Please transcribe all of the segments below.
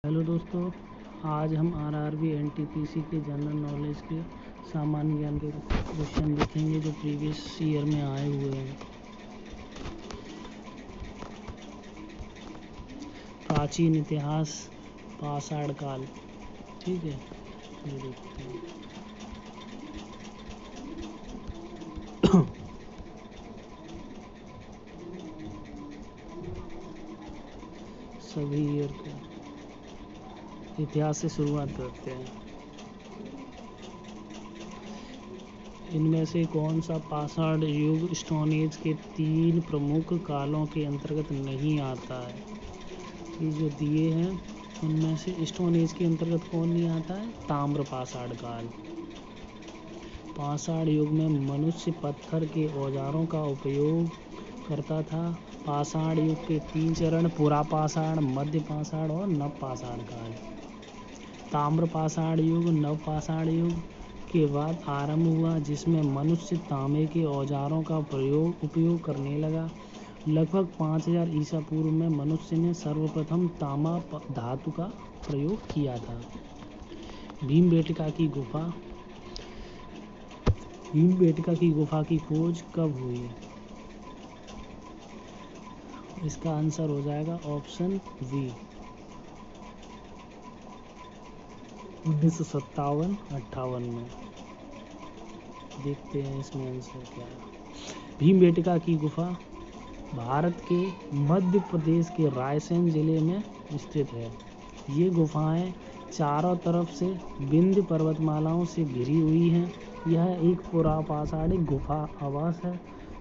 Hello दोस्तों, आज हम आरआरबी एनटीपीसी के जनरल नॉलेज के सामान्य ज्ञान के क्वेश्चन देखेंगे जो प्रीवियस ईयर में आए हुए हैं। प्राचीन इतिहास, पाषाण काल। ठीक है, ये देखते हैं। सभी ईयर के इतिहास से शुरुआत करते हैं। इनमें से कौन सा पाषाण युग स्टोन एज के 3 प्रमुख कालों के अंतर्गत नहीं आता है? ये जो दिए हैं उनमें से स्टोन एज के अंतर्गत कौन नहीं आता है? ताम्र पाषाण काल। पाषाण युग में मनुष्य पत्थर के औजारों का उपयोग करता था। पाषाण युग के 3 चरण पुरा पाषाण, मध्य पाषाण और नव पाषाण काल। ताम्र पाषाण युग नव पाषाण युग के बाद आरंभ हुआ, जिसमें मनुष्य तांबे के औजारों का उपयोग करने लगा। लगभग 5000 ईसा पूर्व में मनुष्य ने सर्वप्रथम तांबा धातु का प्रयोग किया था। भीमबेटका की गुफा की खोज कब हुई? इसका आंसर हो जाएगा ऑप्शन बी, 1957-58 में। देखते हैं इसमें आंसर क्या है। भीमबेटका की गुफा भारत के मध्य प्रदेश के रायसेन जिले में स्थित है। ये गुफाएं चारों तरफ से विंध्य पर्वतमालाओं से घिरी हुई हैं। यह एक पुरापाषाणिक गुफा आवास है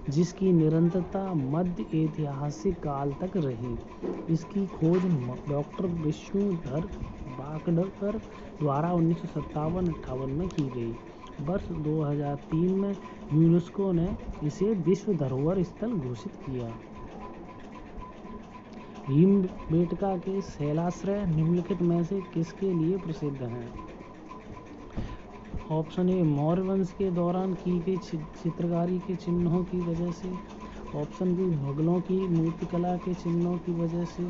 जिसकी निरंतरता मध्य ऐतिहासिक काल तक रही। इसकी खोज डॉक्टर विष्णुधर वाकडकर द्वारा 1957-58 में की गई। वर्ष 2003 में यूनेस्को ने इसे विश्व धरोहर स्थल घोषित किया। भीमबेटका के शैलाश्रय निम्नलिखित में से किसके लिए प्रसिद्ध हैं? ऑप्शन ए, मौर्य वंश के दौरान की गई चित्रकारी के चिन्हों की वजह से। ऑप्शन बी, मुगलों की मूर्तिकला के चिन्हों की वजह से।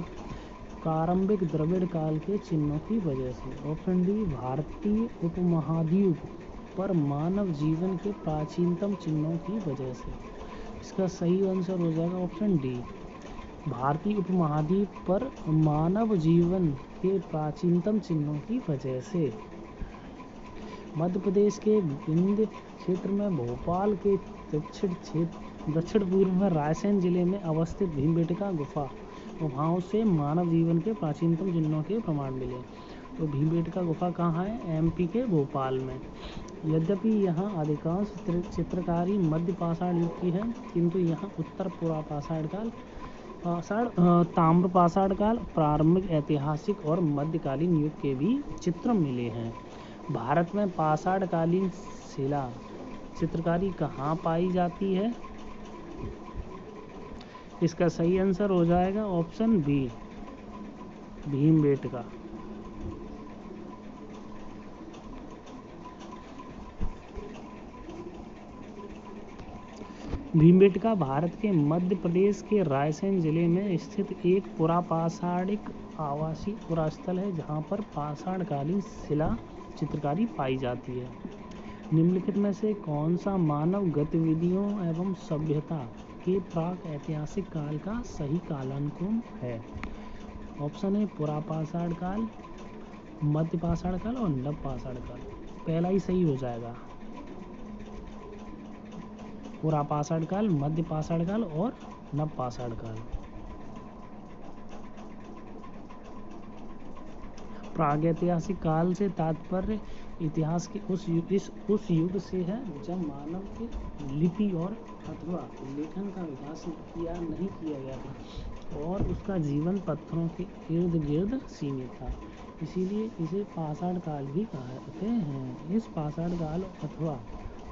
प्रारंभिक द्रविड़ काल के चिन्हों की वजह से। ऑप्शन डी, भारतीय उपमहाद्वीप पर मानव जीवन के प्राचीनतम चिन्हों की वजह से। इसका सही आंसर हो जाएगा ऑप्शन डी, भारतीय उपमहाद्वीप पर मानव जीवन के प्राचीनतम चिन्हों की वजह से। मध्य प्रदेश के विंध्य क्षेत्र में भोपाल के दक्षिण पूर्व में रायसेन जिले में अवस्थित भीमबेटका गुफाओं से मानव जीवन के प्राचीनतम चिन्हों के प्रमाण मिले। तो भीमबेटका गुफा कहाँ है? एमपी के भोपाल में। यद्यपि यहाँ अधिकांश चित्रकारी मध्य पाषाण युग की है, किंतु यहाँ उत्तर पुरा पाषाण काल, ताम्र पाषाण काल, प्रारंभिक ऐतिहासिक और मध्यकालीन युग के भी चित्र मिले हैं। भारत में पाषाणकालीन शिला चित्रकारी कहाँ पाई जाती है? इसका सही आंसर हो जाएगा ऑप्शन बी, भीमबेटका। भीमबेटका भारत के मध्य प्रदेश के रायसेन जिले में स्थित एक पुरापाषाणिक आवासीय पुरास्थल है, जहाँ पर पाषाणकालीन शिला चित्रकारी पाई जाती है। निम्नलिखित में से कौन सा मानव गतिविधियों एवं सभ्यता के प्राक ऐतिहासिक काल का सही कालानुक्रम है? ऑप्शन ए, पुरापाषाण काल, मध्य पाषाण काल और नव पाषाण काल। पहला ही सही हो जाएगा, पुरापाषाण काल, मध्य पाषाण काल और नव पाषाण काल। प्रागैतिहासिक काल से तात्पर्य इतिहास के उस युग से है जब मानव के लिपि और अथवा लेखन का विकास नहीं किया गया था और उसका जीवन पत्थरों के इर्द गिर्द सीमित था। इसीलिए इसे पाषाण काल भी कहते हैं। इस पाषाण काल अथवा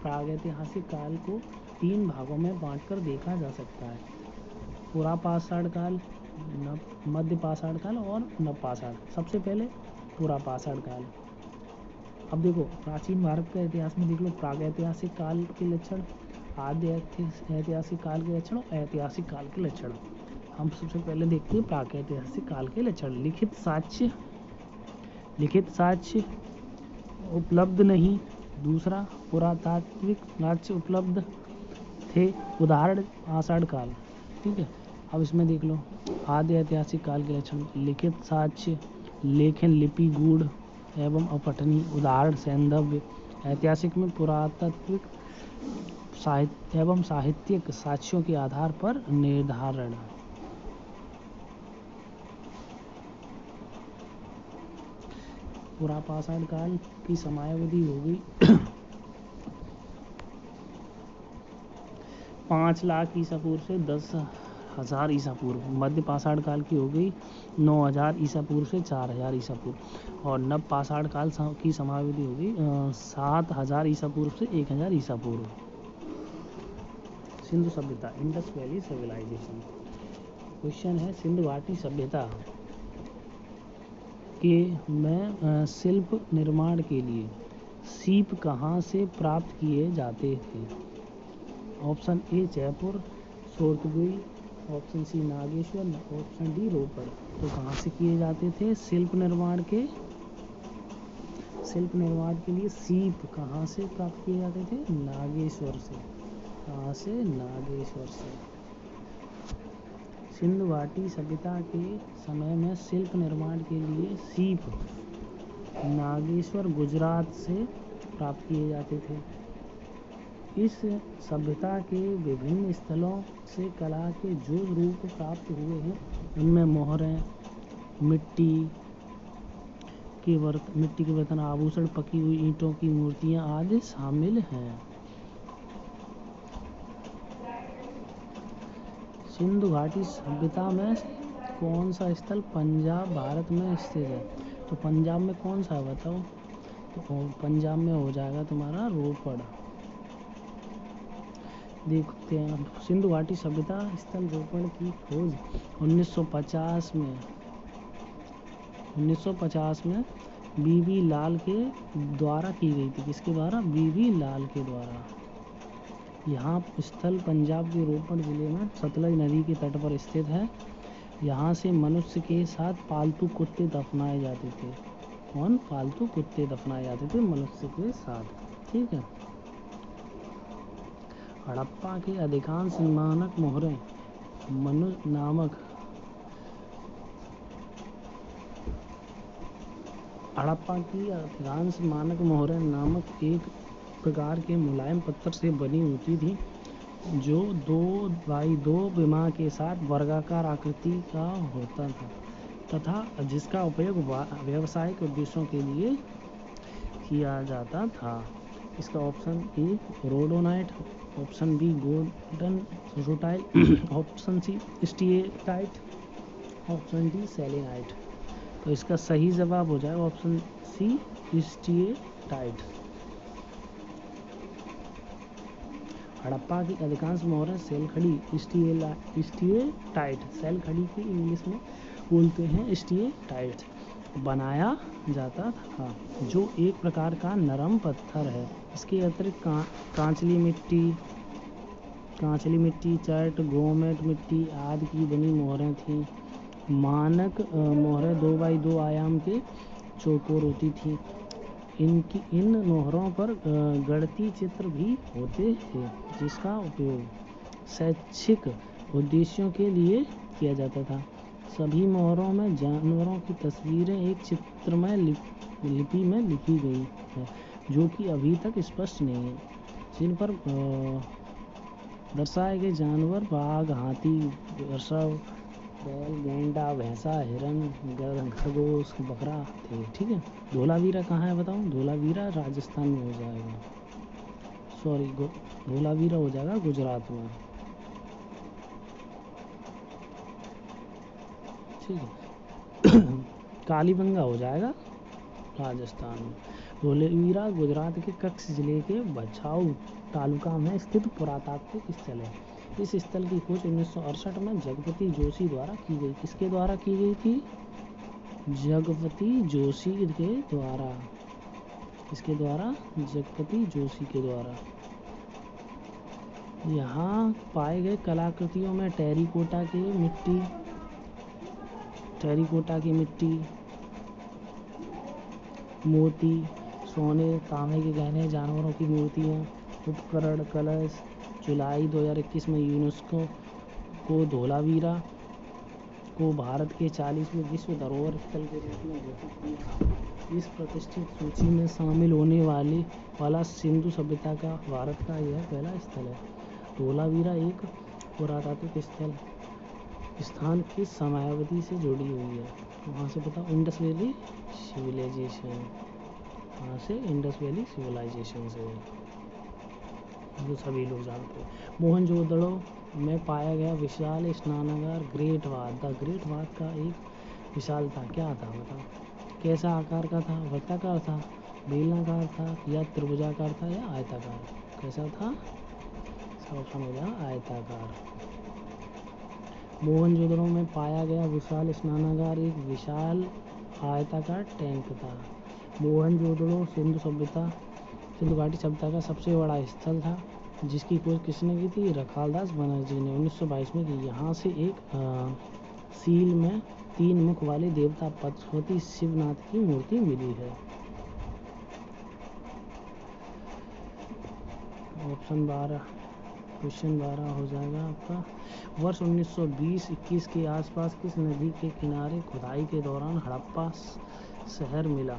प्रागैतिहासिक काल को 3 भागों में बांटकर देखा जा सकता है: पुरापाषाण काल, मध्य पाषाण काल और नवपाषाण। सबसे पहले पुरापाषाण काल। अब देखो, प्राचीन भारत के इतिहास में देख लो, प्रागैतिहासिक काल के लक्षण, आद्य ऐतिहासिक काल के लक्षण और ऐतिहासिक काल के लक्षण। हम सबसे पहले देखते हैं प्रागैतिहासिक काल के लक्षण। लिखित साक्ष्य लिखित साक्ष्य उपलब्ध नहीं। दूसरा, पुरातात्विक साक्ष्य उपलब्ध थे। उदाहरण आषाढ़ काल। ठीक है, अब इसमें देख लो आदि ऐतिहासिक काल के लक्षण। लिखित साक्ष्य, लेखन लिपि गूढ़ एवं अपठनीय। उदाहरण सैंधव्य। ऐतिहासिक में पुरातात्विक साहित्य एवं साहित्यिक साक्ष्यों के आधार पर निर्धारण। पुरापाषाण काल की समयावधि हो गई 5 लाख ईसा पूर्व से 10,000 ईसा पूर्व। मध्य पाषाण काल की हो गई 9,000 ईसा पूर्व से 4,000 ईसा पूर्व। और नव पाषाण काल की समयावधि हो गई 7,000 ईसा पूर्व से 1,000 ईसा पूर्व। सिंधु सभ्यता, इंडस वैली सिविलाइजेशन। क्वेश्चन है सिंधु घाटी सभ्यता के में शिल्प निर्माण के लिए सीप कहाँ से प्राप्त किए जाते थे? ऑप्शन ए जयपुर, सोरतगुई, option C Nageshwar, option D Ropar. तो कहाँ से किए जाते थे शिल्प निर्माण के लिए सीप कहाँ से प्राप्त किए जाते थे? नागेश्वर से। कहाँ से? नागेश्वर से। सिंधु घाटी सभ्यता के समय में शिल्प निर्माण के लिए सीप नागेश्वर गुजरात से प्राप्त किए जाते थे। इस सभ्यता के विभिन्न स्थलों से कला के जो रूप प्राप्त हुए हैं उनमें मोहरें, मिट्टी के बर्तन, आभूषण, पकी हुई ईंटों की मूर्तियां आदि शामिल हैं। सिंधु घाटी सभ्यता में कौन सा स्थल पंजाब भारत में स्थित है? तो पंजाब में कौन सा है बताओ? तो पंजाब में हो जाएगा तुम्हारा रोपड़। देखते हैं सिंधु घाटी सभ्यता स्थल रोपड़ की खोज 1950 में बीबी लाल के द्वारा की गई थी। किसके द्वारा? बीबी लाल के द्वारा। यहाँ स्थल पंजाब के रोपड़ जिले में सतलज नदी के तट पर स्थित है। यहाँ से मनुष्य के साथ पालतू कुत्ते दफनाए जाते थे। कौन? पालतू कुत्ते दफनाए जाते थे मनुष्य के साथ। ठीक है। हड़प्पा के अधिकांश मानक मोहरें मनुष्य नामक हड़प्पा की अधिकांश मानक मोहरें नामक एक प्रकार के मुलायम पत्थर से बनी होती थी जो 2x2 विमा के साथ वर्गाकार आकृति का होता था तथा जिसका उपयोग व्यावसायिक उद्देश्यों के लिए किया जाता था। इसका option A rhodonite, option B golden rutile, option C steatite, option D selenite. तो इसका सही जवाब हो जाएगा ऑप्शन सी स्टीएटाइट। हड़प्पा की अधिकांश मोहरें सेलखड़ी स्टीएटाइट, सेलखड़ी की इंग्लिश में बोलते हैं स्टीएटाइट बनाया जाता था जो एक प्रकार का नरम पत्थर है। इसके अतिरिक्त कांचली मिट्टी, चट, गोमेट मिट्टी आदि की बनी मोहरें थीं। मानक मोहरें 2x2 आयाम के चौकोर होती थी। इन मोहरों पर गणितीय चित्र भी होते थे जिसका उपयोग शैक्षिक उद्देश्यों के लिए किया जाता था। सभी मोहरों में जानवरों की तस्वीरें एक चित्रमय लिपि में लिखी गई है जो कि अभी तक स्पष्ट नहीं है। जिन पर दर्शाए गए जानवर बाघ, हाथी, वृषभ, बैल, गेंडा, भैंसा, हिरन, खरगोश, बकरा थे। ठीक है। धोलावीरा कहाँ है बताऊँ? धोलावीरा राजस्थान में हो जाएगा, सॉरी धोलावीरा हो जाएगा गुजरात में। ठीक है। कालीबंगा हो जाएगा राजस्थान में। धोलावीरा गुजरात के कच्छ जिले के भचाऊ तालुका में स्थित पुरातात्विक स्थल है। इस स्थल की खोज 1968 में जगपति जोशी द्वारा की गई। किसके द्वारा की गई थी? जगपति जोशी के द्वारा। किसके द्वारा? जगपति जोशी के द्वारा। यहाँ पाए गए कलाकृतियों में टेरिकोटा की मिट्टी, मोती, सोने, तांबे के गहने, जानवरों की मूर्तियाँ, उपकरण, कलश। जुलाई 2021 में यूनेस्को को धोलावीरा को भारत के 40वें विश्व धरोहर स्थल के रूप में घोषित किया। इस प्रतिष्ठित सूची में शामिल होने वाला सिंधु सभ्यता का भारत का यह पहला स्थल है। धोलावीरा एक पुरातात्विक स्थान किस समयावधि से जुड़ी हुई है? वहाँ से बताओ, इंडस वैली सिविलाइजेशन। वहाँ से इंडस वैली सिविलाइजेशन से, जो सभी लोग जानते हैं। मोहनजोदड़ो में पाया गया विशाल स्नानागार great bath. The great bath का एक विशाल था, क्या था बताओ? कैसा आकार का था? वृत्ताकार था, बेलनाकार था या त्रिभुजाकार था या आयताकार? कैसा था? सब ऑप्शन हो जाएगा आयताकार। मोहनजोदड़ो में पाया गया विशाल स्नानागार एक विशाल आयताकार टैंक था। मोहनजोदड़ो सिंधु घाटी सभ्यता का सबसे बड़ा स्थल था, जिसकी खोज किसने की थी? रखालदास बनर्जी ने 1922 में की। यहाँ से एक सील में 3 मुख वाले देवता पशुपति शिवनाथ की मूर्ति मिली है। ऑप्शन 12, क्वेश्चन 12 हो जाएगा आपका। वर्ष 1920-21 के आसपास किस नदी के किनारे खुदाई के दौरान हड़प्पा शहर मिला?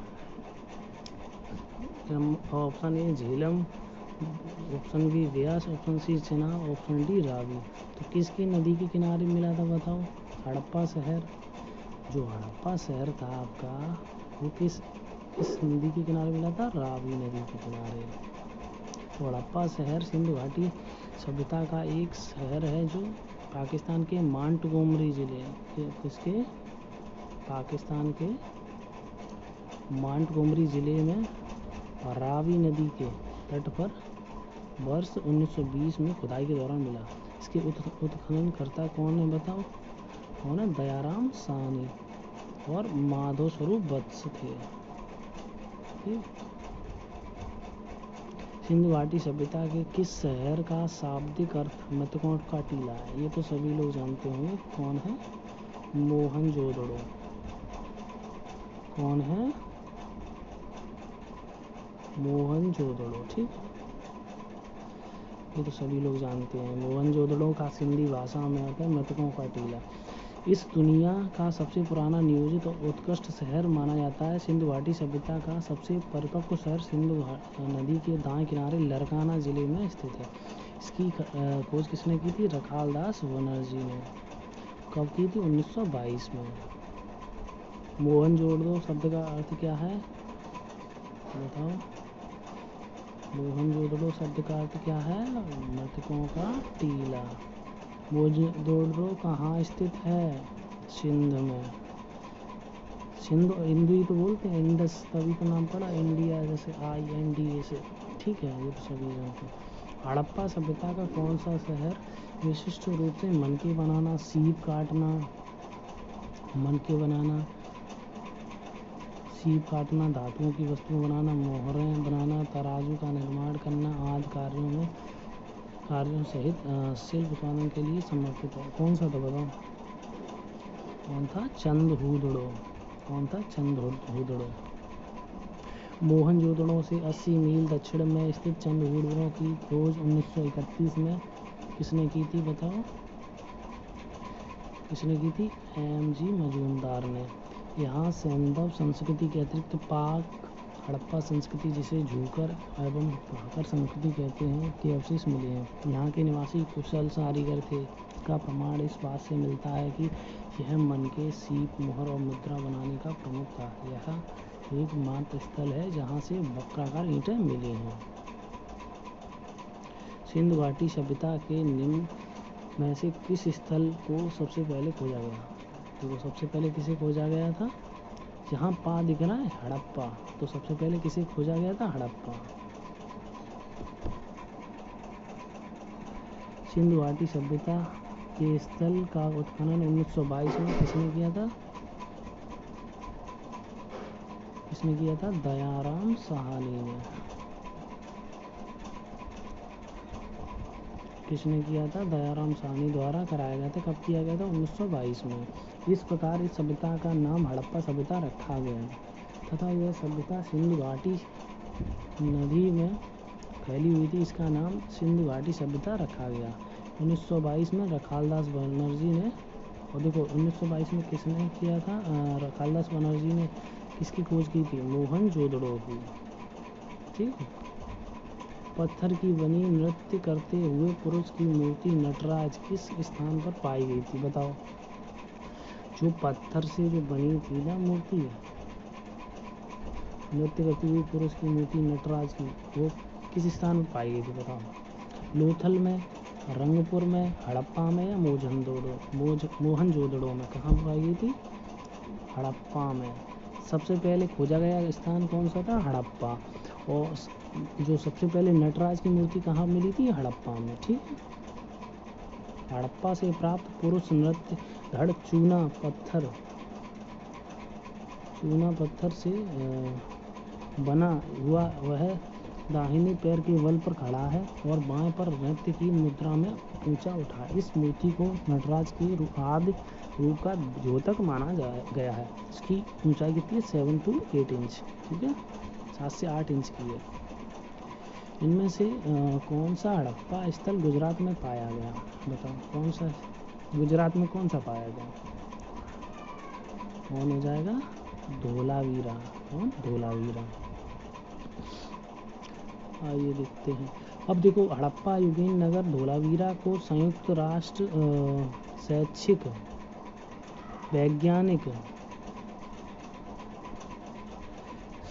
Option A Jhelum, option B Beas, option C Chenab, option D Ravi. तो किसकी नदी के किनारे मिला था बताओ? हड़प्पा शहर। जो हड़प्पा शहर था आपका, वो किस नदी के किनारे मिला था? रावी नदी के किनारे। तो हड़प्पा शहर सिंधु घाटी सभ्यता का एक शहर है, जो पाकिस्तान के मोंटगोमरी जिले किसके? पाकिस्तान के मोंटगोमरी जिले में रावी नदी के तट पर वर्ष 1920 में खुदाई के दौरान मिला। इसके उत्खननकर्ता कौन है बताओ? कौन है? दयाराम साहनी और माधव स्वरूप वत्स थे। सिंधु घाटी सभ्यता के किस शहर का शाब्दिक अर्थ मृतकों का टीला है? ये तो सभी लोग जानते होंगे, कौन है? मोहनजोदड़ो। कौन है? मोहनजोदड़ो। ठीक, ये तो सभी लोग जानते हैं। मोहनजोदड़ो का सिंधी भाषा में आता है मृतकों का टीला। इस दुनिया का सबसे पुराना नियोजित और उत्कृष्ट शहर माना जाता है। सिंधु घाटी सभ्यता का सबसे परिपक्व शहर सिंधु नदी के दाएं किनारे लरकाना जिले में स्थित है। इसकी खोज किसने की थी? रखालदास बनर्जी ने। कब की थी? 1922 में। मोहनजोदड़ो शब्द का अर्थ क्या है बताओ? मोहनजोदड़ो शब्द का अर्थ क्या है? मृतकों का टीला। मोहनजोदड़ो कहाँ स्थित है? सिंध में। सिंध हिंदू ही तो बोलते हैं, इंडस, तभी तो नाम पड़ा इंडिया, जैसे IND से। ठीक है, ये तो सभी जानते हैं। हड़प्पा सभ्यता का कौन सा शहर विशिष्ट रूप से मनके बनाना, सीप काटना, मनके बनाना, सीप काटना, धातुओं की वस्तुएं बनाना, मोहरें बनाना, तराजू का निर्माण करना आदि कार्यों सहित शिल्प उत्पादन के लिए समर्पित है? कौन सा था बताओ? कौन था? चंदहुदड़ो। कौन था? चंदहुदड़ो। मोहनजोदड़ो से 80 मील दक्षिण में स्थित चंदहुदड़ो की खोज 1931 में किसने की थी बताओ? किसने की थी? MG मजूमदार ने। यहाँ सैंधव संस्कृति के अतिरिक्त पाक हड़प्पा संस्कृति, जिसे झूकर एवं भाकर संस्कृति कहते हैं, के अवशेष मिले हैं। यहाँ के निवासी कुशल कारीगर थे। का प्रमाण इस बात से मिलता है कि यह मनके, सीप, मोहर और मुद्रा बनाने का प्रमुख था। यह एक मात्र स्थल है जहाँ से वक्राकार ईंटें मिली हैं। सिंधु घाटी सभ्यता के निम्न में से किस स्थल को सबसे पहले खोजा गया? तो सबसे पहले किसे खोजा गया था? जहाँ पा दिख रहा है हड़प्पा, तो सबसे पहले किसे खोजा गया था? हड़प्पा। सिंधु घाटी सभ्यता के स्थल का उत्खनन 1922 में किसने किया था? किसने किया था? दयाराम साहनी ने। किसने किया था? दयाराम साहनी द्वारा कराया गया था। कब किया गया था? 1922 में। इस प्रकार इस सभ्यता का नाम हड़प्पा सभ्यता रखा गया। तथा यह सभ्यता सिंधु घाटी नदी में फैली हुई थी। इसका नाम सिंधु घाटी सभ्यता रखा गया। 1922 में रखालदास बनर्जी ने, और देखो 1922 में किसने किया था, रखालदास बनर्जी ने किसकी खोज की थी, मोहनजोदड़ो की। ठीक है। पत्थर की बनी नृत्य करते हुए पुरुष की मूर्ति नटराज किस स्थान पर पाई गई थी, बताओ। जो पत्थर से जो बनी थी ना मूर्ति, नृत्य करती हुई पुरुष की मूर्ति नटराज की, वो किस स्थान पर पाई गई थी, बताओ। लोथल में, रंगपुर में, हड़प्पा में या मोहनजोदड़ो में। कहाँ पाई गई थी, हड़प्पा में। सबसे पहले खोजा गया स्थान कौन सा था, हड़प्पा। और जो सबसे पहले नटराज की मूर्ति कहाँ मिली थी, हड़प्पा में। ठीक है। हड़प्पा से प्राप्त पुरुष नृत्य धड़ चूना पत्थर से बना हुआ वह दाहिने पैर के बल पर खड़ा है और बाएं पर नृत्य की मुद्रा में ऊंचा उठा है। इस मूर्ति को नटराज के आदि रूप का द्योतक माना गया है। इसकी ऊंचाई कितनी है, 7 to 8 इंच। ठीक है, 7 से 8 इंच की है। इनमें से कौन सा हड़प्पा स्थल गुजरात में पाया गया, बताओ। कौन सा गुजरात में कौन सा पाया गया, कौन हो जाएगा, धोलावीरा। कौन, धोलावीरा। आइए देखते हैं। अब देखो, हड़प्पा, योगेंद्र नगर, धोलावीरा को संयुक्त राष्ट्र शैक्षिक, वैज्ञानिक,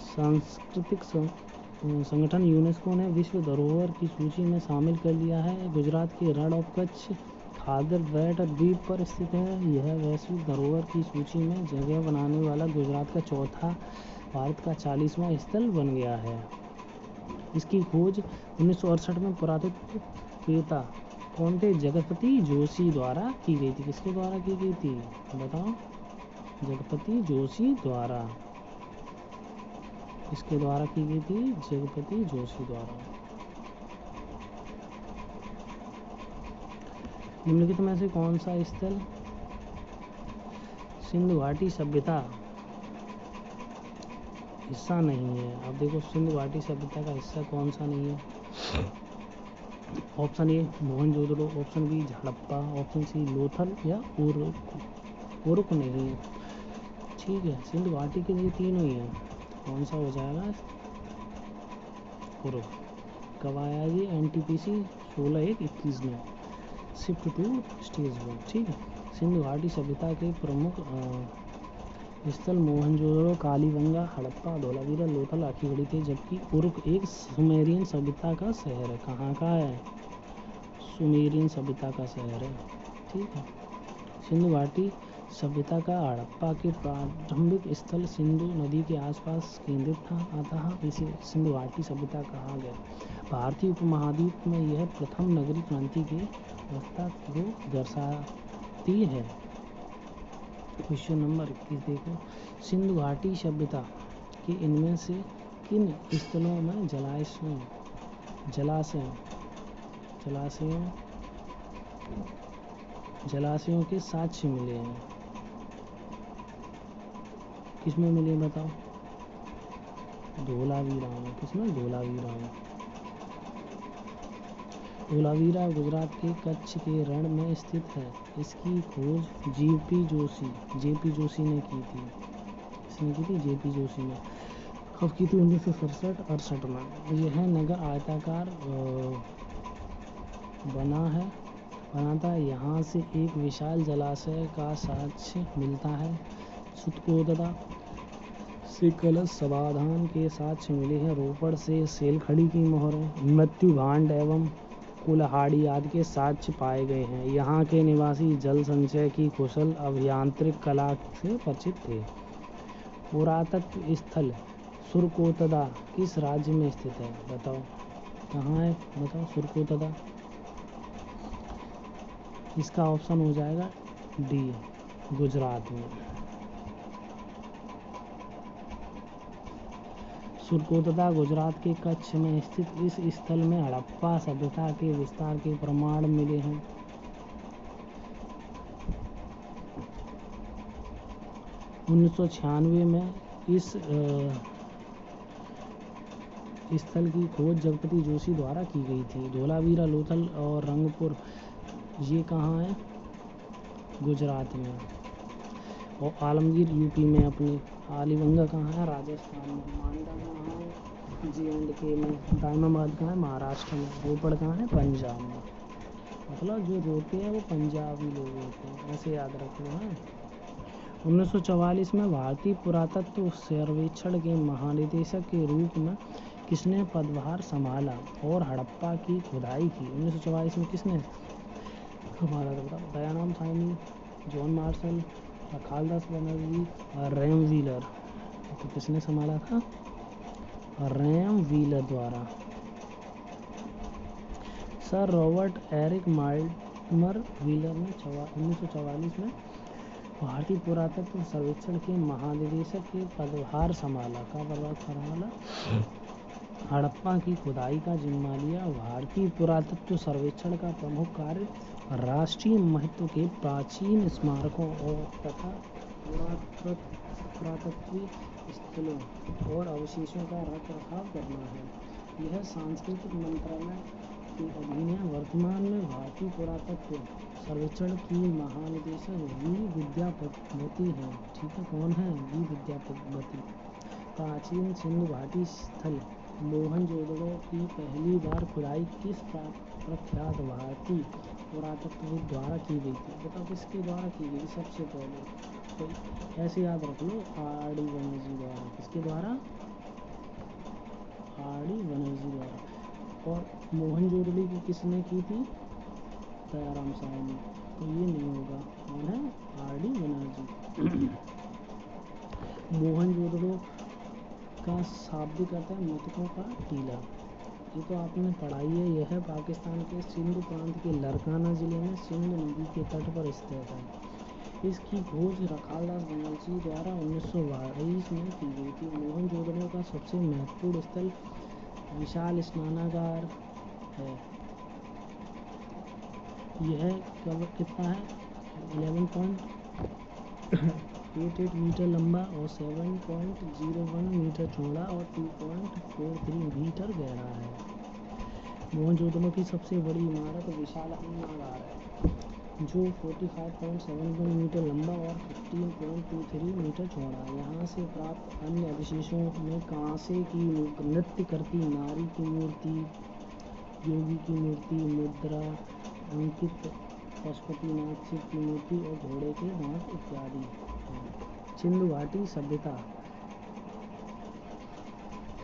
सांस्कृतिक संगठन यूनेस्को ने विश्व धरोहर की सूची में शामिल कर लिया है। गुजरात के रण ऑफ कच्छ खादर बैट द्वीप पर स्थित है। यह वैश्विक धरोहर की सूची में जगह बनाने वाला गुजरात का चौथा, भारत का 40वां स्थल बन गया है। इसकी खोज 1968 में पुरातत्ववेत्ता कौन थे, जगपति जोशी द्वारा की गई थी। किसके द्वारा की गई थी, बताओ, जगपति जोशी द्वारा। इसके द्वारा की गई थी, जगपति जोशी द्वारा। निम्नलिखित में से कौन सा स्थल सिंधु घाटी सभ्यता हिस्सा नहीं है। अब देखो, सिंधु घाटी सभ्यता का हिस्सा कौन सा नहीं है। Option A Mohenjodaro, option B Harappa, option C Lothal या उरुक नहीं है। ठीक है, सिंधु घाटी के ये तीनों ही है। कौन सा हो जाएगा, उरुक। कब आया ये, NTPC 16/1/21 में, शिफ्ट टू स्टेज 1। ठीक है। सिंधु घाटी सभ्यता के प्रमुख स्थल मोहनजोदड़ो, कालीबंगा, हड़प्पा, धोलावीरा, लोथल, आखीगढ़ी थे, जबकि उरुक एक सुमेरियन सभ्यता का शहर है। कहाँ का है, सुमेरियन सभ्यता का शहर है। ठीक है। सिंधु घाटी सभ्यता का हड़प्पा के प्रारंभिक स्थल सिंधु नदी के आसपास केंद्रित था, अतः इसे सिंधु घाटी सभ्यता कहा गया। भारतीय उपमहाद्वीप में यह प्रथम नगरीय क्रांति की अवस्था को दर्शाती है। क्वेश्चन नंबर 21 देखो, सिंधु घाटी सभ्यता के इनमें से किन स्थलों में जलाशयों के साक्ष्य मिले हैं। किसमें मिले, बताओ। धोलावीरा में। किसमें, धोलावीरा में। धोलावीरा गुजरात के कच्छ के रण में स्थित है। इसकी खोज जेपी जोशी ने की थी। इसने की थी, जेपी जोशी ने। कब की थी, 1967-68 में। यह नगर आयताकार बना था। यहाँ से एक विशाल जलाशय का साक्ष्य मिलता है। सुतकोददा से कलश समाधान के साक्ष्य मिले हैं। रोपड़ से सेलखड़ी की मोहरें, मृत्यु भांड एवं कुल्हाड़ी आदि के साक्ष्य पाए गए हैं। यहाँ के निवासी जल संचय की कुशल अभियांत्रिक कला से परिचित थे। पुरातत्व स्थल सुरकोतदा किस राज्य में स्थित है, बताओ। कहाँ है, बताओ, सुरकोतदा। इसका ऑप्शन हो जाएगा डी, गुजरात में। सुरकोतदा गुजरात के कच्छ में स्थित इस स्थल में हड़प्पा सभ्यता के विस्तार के प्रमाण मिले हैं। 1996 में इस स्थल की खोज जगपति जोशी द्वारा की गई थी। धोलावीरा, लोथल और रंगपुर ये कहाँ है? गुजरात में। और आलमगीर यूपी में अपने। आलीबंगा कहाँ है? राजस्थान में। मांडा कहाँ है? J&K में। दाइमाबाद कहाँ है? महाराष्ट्र में। रोपड़ कहाँ है? पंजाब में। मतलब जो रोते हैं वो पंजाबी लोग होते हैं, ऐसे याद रख लो है। 1944 में भारतीय पुरातत्व सर्वेक्षण के महानिदेशक के रूप में किसने पदभार संभाला और हड़प्पा की खुदाई की? 1944 में किसने संभाला था? दयाराम साहनी, जॉन मार्शल, रखालदास बनर्जी और रैम व्हीलर। तो किसने संभाला था? रैम व्हीलर द्वारा। Sir Robert Eric Mortimer Wheeler ने 1944 में भारतीय पुरातत्व सर्वेक्षण के महानिदेशक के पदभार संभाला। का पदभार संभाला? हड़प्पा की खुदाई का जिम्मा लिया। भारतीय पुरातत्व सर्वेक्षण का प्रमुख कार्य राष्ट्रीय महत्व के प्राचीन स्मारकों और तथा पुरातत्वीय स्थलों और अवशेषों का रखरखाव करना है। यह सांस्कृतिक मंत्रालय के अधीन है। वर्तमान में भारतीय पुरातत्व सर्वेक्षण की महानिदेशक वी विद्यापति हैं। ठीक है, कौन है? वी विद्यापति। प्राचीन सिंधु घाटी स्थल मोहनजोदड़ो की पहली बार खुदाई किस प्रख्यात भारतीय पुरातत्वविद द्वारा की गई थी? बताओ किसके द्वारा की गई सबसे पहले? तो ऐसे याद रख लो, आर डी बनर्जी द्वारा। किसके द्वारा? आर डी बनर्जी द्वारा। और मोहनजोदड़ो की किसने की थी? दयाराम साहनी। तो ये नहीं होगा, कौन है? R D Banerjee. मोहनजोदड़ो का शाब्दिक अर्थ है मृतकों का टीला। ये तो आपने पढ़ाई है। यह है पाकिस्तान के सिंध प्रांत के लरकाना जिले में सिंध नदी के तट पर स्थित है। इसकी खोज रखालदास बनर्जी द्वारा 1922 में की गई थी। मोहनजोदड़ो का सबसे महत्वपूर्ण स्थल विशाल स्नानागार है। यह कब कितना है? 11.88 मीटर लंबा और 7.01 मीटर चौड़ा और 2.43 मीटर गहरा है। मोहनजोदड़ो की सबसे बड़ी इमारत विशाल स्नानागार है, जो 45.71 मीटर लंबा और 15.23 मीटर चौड़ा है। यहाँ से प्राप्त अन्य अवशेषों में कांसे की नृत्य करती नारी की मूर्ति, योगी की मूर्ति, मुद्रा अंकित पशुपतिनाथ शिव की मूर्ति और घोड़े के दांत इत्यादि। सिंधु घाटी सभ्यता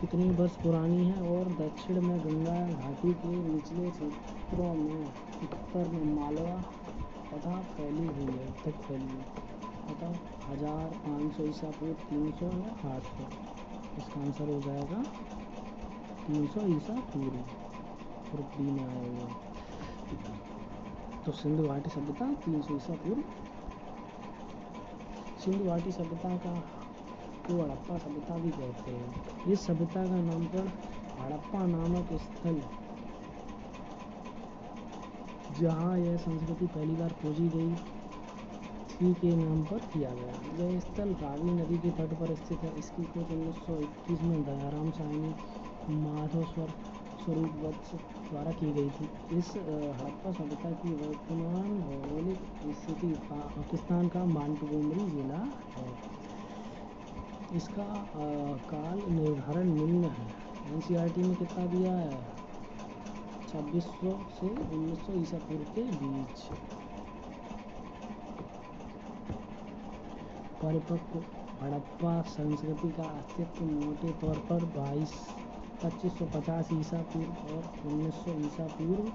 कितनी वर्ष पुरानी है? और दक्षिण में गंगा घाटी के निचले क्षेत्रों में, उत्तर में मालवा तथा फैली हुई है, तक फैली है। बताओ 1500 ईसा पूर्व, 300 या 800? इसका आंसर हो जाएगा 300 ईसा पूर्व डी में आएगा। तो सिंधु घाटी सभ्यता 300 ईसा पूर्व। सिंधु घाटी सभ्यता को हड़प्पा सभ्यता भी कहते हैं। इस सभ्यता का नामकरण हड़प्पा नामक स्थल जहाँ यह संस्कृति पहली बार खोजी गई थी के नाम पर किया गया। यह स्थल रावी नदी के तट पर स्थित है। इसकी खोज 1921 में दयाराम साहनी, माधव स्वरूप वत्स द्वारा की गई थी। इस हड़प्पा सभ्यता की वर्तमान भौगोलिक स्थिति पाकिस्तान का मांटगोमरी जिला है। इसका काल निर्धारण निम्न है। एनसीईआरटी में कितना दिया है? 2600 से 1900 ईसा पूर्व के बीच। परिपक्व हड़प्पा संस्कृति का अस्तित्व मोटे तौर पर 2550 ईसा पूर्व और 1900 ईसा पूर्व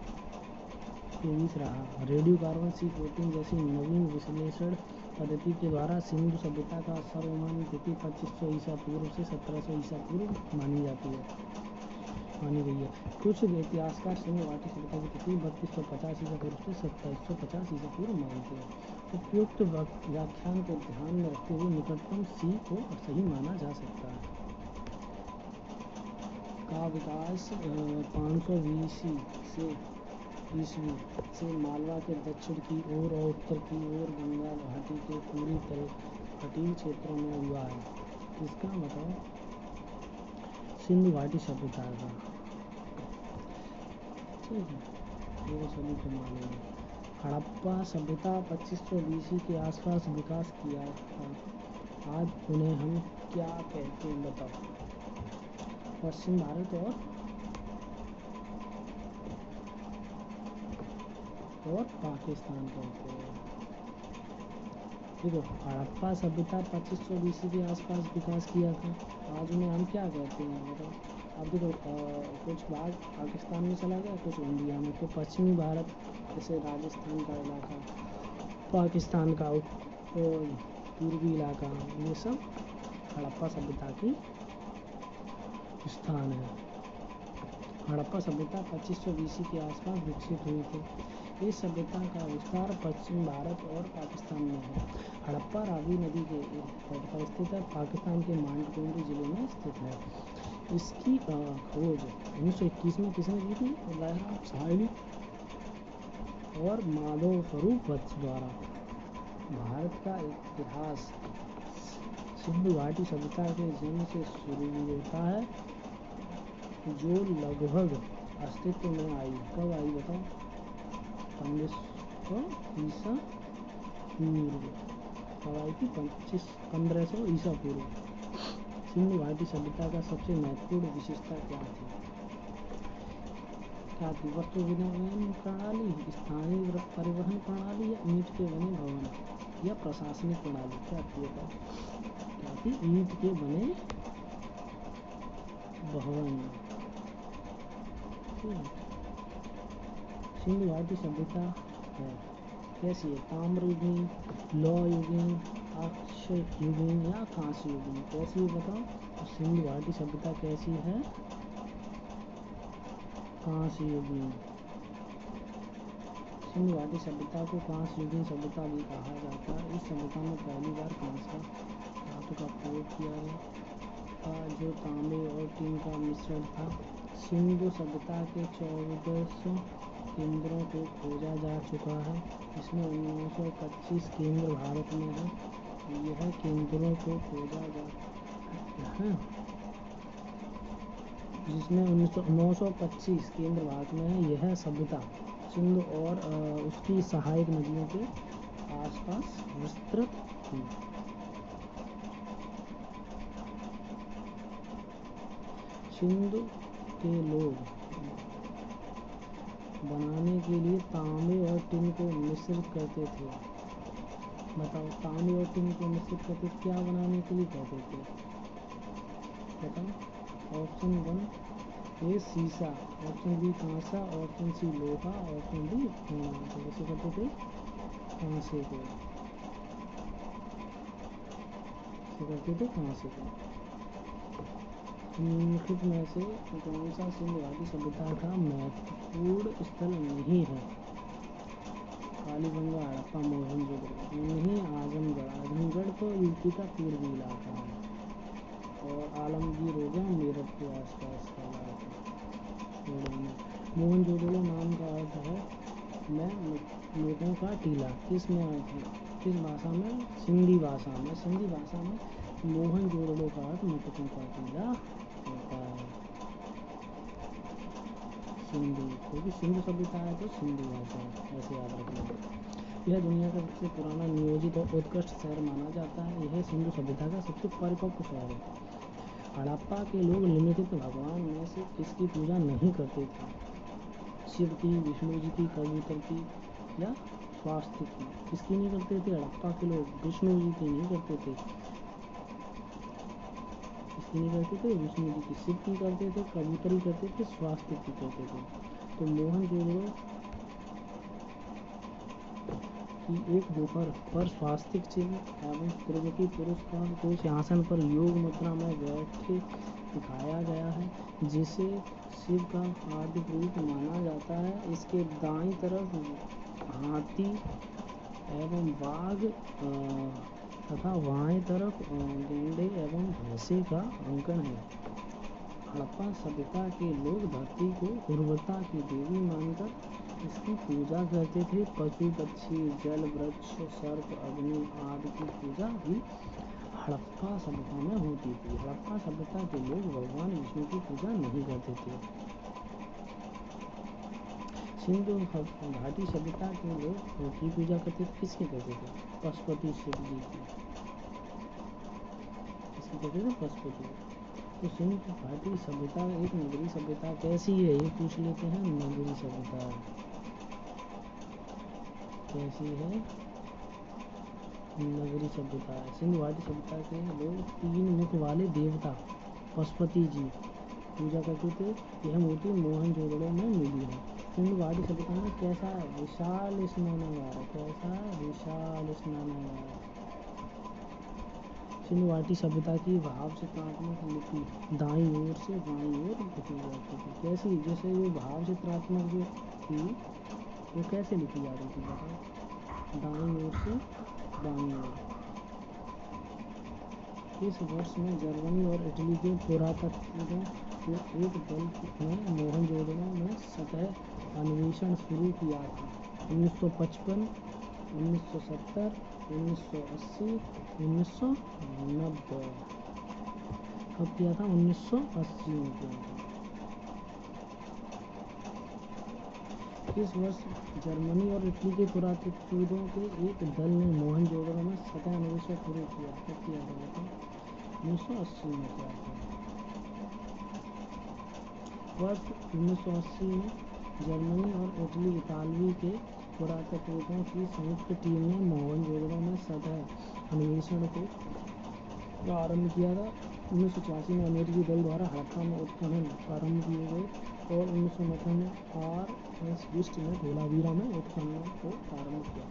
के बीच रहा। रेडियो कार्बन C14 जैसी नवीन विश्लेषण पद्धति के द्वारा सिंधु सभ्यता का सर्वमान्य तिथि 2500 ईसा पूर्व से 1700 ईसा पूर्व मानी गई है। कुछ इतिहासकार सिंधु घाटी सभ्यता की तिथि 3250 ईसा पूर्व से 2750 ईसा पूर्व मानते हैं। उपयुक्त व्याख्यान को ध्यान में रखते हुए निकटतम C को सही माना जा सकता है। का विकास 500 BC से ईस्वी से मालवा के दक्षिण की ओर और उत्तर की ओर गंगा घाटी के पूरी तटीय क्षेत्रों में हुआ है। किसका बताओ? सिंधु घाटी सभ्यता का। ठीक है, ये तो सभी को मालूम है। हड़प्पा सभ्यता 2500 BC के आसपास विकास किया था। आज उन्हें हम क्या कहते हैं बताओ? पश्चिम भारत और पाकिस्तान कहते हैं। देखो, हड़प्पा सभ्यता 2500 BC के आसपास विकास किया था। आज उन्हें हम क्या कहते हैं बताओ? अब देखो, कुछ भाग पाकिस्तान में चला गया, कुछ इंडिया में। तो पश्चिमी भारत जैसे राजस्थान का इलाका, पाकिस्तान का पूर्वी इलाका, ये सब हड़प्पा सभ्यता की स्थान है। हड़प्पा सभ्यता 2500 BC के आसपास विकसित हुई थी। इस सभ्यता का विस्तार पश्चिम भारत और पाकिस्तान में है। हड़प्पा रावी नदी के तट पर स्थित है, पाकिस्तान के मांडकोंडी जिले में स्थित है। इसकी खोज 1921 में किसने की थी? लहरा साहिल और माधव स्वरूप वत्स द्वारा। भारत का इतिहास सिंधु घाटी सभ्यता के जन्म से शुरू होता है, जो लगभग अस्तित्व में आई। कब आई बताओ? 1500 ईसा पूर्व। कब आई थी? 1500 ईसा पूर्व। सिंधु घाटी सभ्यता का सबसे महत्वपूर्ण विशेषता क्या थी? क्या थी? वस्तु विनिमय प्रणाली, स्थानीय परिवहन प्रणाली, या ईंट के बने भवन, या प्रशासनिक प्रणाली? क्या थी बताओ? क्या थी? ईंट के बने भवन। सिंधु घाटी सभ्यता है कैसी है? ताम्रयुगीन, लौहयुगीन, अक्षयुगीन, या कांस्ययुगीन? कैसी है बताओ? तो सिंधु घाटी सभ्यता कैसी है? कांस्ययुगीन। सिंधु घाटी सभ्यता को कांस्ययुगीन सभ्यता भी कहा जाता है। इस सभ्यता में पहली बार कांस्य धातु का प्रयोग किया गया, जो तांबे और टीन का मिश्रण था। सिंधु सभ्यता के 1400 केंद्रों को खोजा जा चुका है, इसमें 925 केंद्र भारत में है। यह केंद्रों को खोजा जा है, जिसमें 925 केंद्र भारत में है। यह सभ्यता सिंधु और उसकी सहायक नदियों के आसपास विस्तृत थी। सिंधु के लोग बनाने के लिए तांबे और टिन को मिश्रित करते थे। बताओ, तांबे और टिन को मिश्रित करते क्या बनाने के लिए कहते थे बताओ? ऑप्शन 1 ए सीसा, ऑप्शन बी कांसा, ऑप्शन सी लोहा, ऑप्शन डी सोना। तो कैसे करते थे? कांसे को करते थे, कांसे को। निम्नलिखित में से कौन सा सिंधु घाटी सभ्यता का महत्वपूर्ण स्थल नहीं है? कालीबंगा, हड़प्पा, मोहनजोदड़ो। नहीं, आजमगढ़। आजमगढ़ तो यूपी का पूर्वी इलाका है, और आलमगीर हो गया मेरठ के आसपास का इलाका। मोहनजोदड़ो नाम का अर्थ है लोगों का टीला। किस भाषा में? सिंधी भाषा में। सिंधी भाषा में मोहनजोदड़ो का अर्थ मटकों का टीला होता है। सिंधु, क्योंकि सिंधु सभ्यता है तो सिंधी भाषा, ऐसे याद रखना। यह दुनिया का सबसे पुराना नियोजित और उत्कृष्ट शहर माना जाता है। यह सिंधु सभ्यता का सबसे परिपक्व शहर है। हड़प्पा के लोग निम्नलिखित भगवान में से किसकी पूजा नहीं करते थे? शिव की, विष्णु जी की, कबूतर की, या स्वास्थ्य की? किसकी नहीं करते थे हड़प्पा के लोग? विष्णु जी की नहीं करते थे। किसकी नहीं करते थे? विष्णु जी की। शिव की करते थे, कबूतर ही करते थे, स्वास्थ्य की करते थे। तो मोहनजोदड़ो की एक गुफर पर स्वास्तिक चिन्ह एवं त्रिमुखी पुरुष को सिंहासन पर योग मुद्रा में बैठे दिखाया गया है, जिसे शिव का आदि रूप माना जाता है। इसके दाईं तरफ हाथी एवं बाघ तथा बाएं तरफ गेंडे एवं भैंसे का अंकन है। हड़प्पा सभ्यता के लोग धरती को उर्वरता की देवी मानकर इसकी पूजा करते थे। पशु पक्षी, जल, वृक्ष, सर्प, अग्नि आदि की पूजा भी हड़प्पा सभ्यता में होती थी। हड़प्पा सभ्यता के लोग भगवान विष्णु की पूजा नहीं करते थे। सिंधु घाटी सभ्यता के लोग की पूजा करते थे। किसकी करते थे? पशुपति शिव जी की। किसकी करते थे? पशुपति। तो सिंधु घाटी सभ्यता एक नगरी सभ्यता कैसी है ये पूछ लेते हैं। नगरी सभ्यता कैसी है? नगरी सभ्यता है। सिंधु घाटी सभ्यता के लोग 3 मुख वाले देवता पशुपति जी पूजा करते थे। यह मूर्ति मोहनजोदड़ो में मिली है। सिंधु घाटी सभ्यता में कैसा विशाल स्नानागार? कैसा विशाल स्नानागार? सिंधु घाटी सभ्यता की भाव चित्रात्मक लिपि दाईं ओर से बाईं ओर लिखी जाती थी। कैसी? जैसे ये भाव चित्रात्मक जो थी वो कैसे लिखी जा रही थी बताओ? दाईं ओर से बाईं ओर। इस वर्ष में जर्मनी और इटली के पुरातत्वविदों के एक दल ने मोहनजोदड़ो में सतह अन्वेषण शुरू किया था। 1955, 1970, 1980, 1990। कब किया था? 1980 में किया था। इस वर्ष जर्मनी और इटली के पुरातत्वविदों के एक दल ने मोहनजोदड़ो में सतह अन्वेषण शुरू किया। कब किया था? 1980 में किया था। वर्ष 1980 में जर्मनी और इतालवी के पुरातत्वविदों की संयुक्त टीम ने मोहनजोदड़ो में सतह अन्वेषण को प्रारंभ किया था। 1984 में अमेरिकी दल द्वारा हड़प्पा में उत्खनन प्रारंभ किए गए और 1990 में RS बिस्ट ने धोलावीरा में उत्खनन को प्रारंभ किया।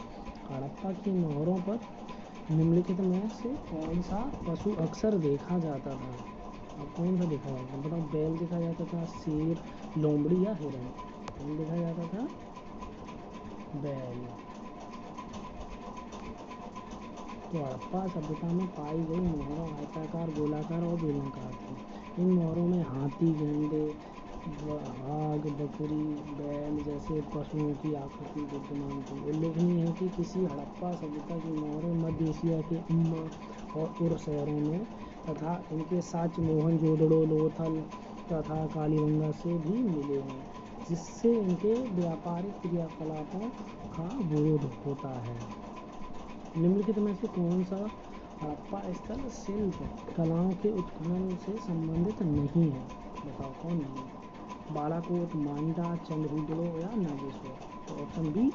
हड़प्पा की मोहरों पर निम्नलिखित में से कौन सा पशु अक्सर देखा जाता था? अब कौन सा देखा जाता था बताओ? बैल देखा जाता था, शेर, लोमड़ी या हिरण? कौन देखा जाता था? बैल। तो हड़प्पा सभ्यता में पाई गई मोहरों आयताकार, गोलाकार और बेलनाकार थी। इन मोहरों में हाथी, गैंडे, बाघ, बकरी, बैल जैसे पशुओं की आकृति विद्यमान थी। उल्लेखनीय है कि किसी हड़प्पा सभ्यता की मोहरें मध्य एशिया के उम्मा और उर शहरों में तथा इनके साक्ष्य मोहनजोदड़ो, लोथल तथा कालीबंगा से भी मिले हैं, जिससे इनके व्यापारिक क्रियाकलापों का बोध होता है। निम्नलिखित में से कौन सा हड़प्पा स्थल शिल्प कलाओं के उत्खनन से संबंधित नहीं है? बताओ कौन नहीं? बालाकोट, मांडा, चंद्रहुदड़ो या नागेश्वर? तो ऑप्शन बी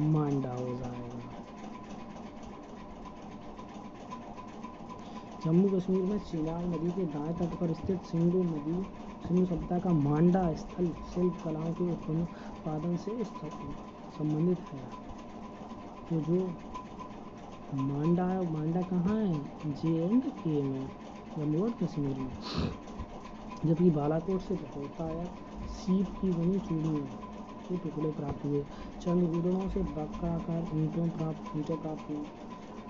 मांडा हो जाएगा। जम्मू कश्मीर में चिनाब नदी के दाएं तट पर स्थित सिंधु सभ्यता का मांडा स्थल शिल्प कलाओं के उत्पादन से संबंधित है। तो जो मांडा है, मांडा कहाँ है? J&K में, जम्मू और कश्मीर में। जबकि बालाकोट से होता सीप की बनी चूड़ियों के टुकड़े प्राप्त हुए। चंद्रहुदड़ो से वक्राकार ईंटें प्राप्त हुई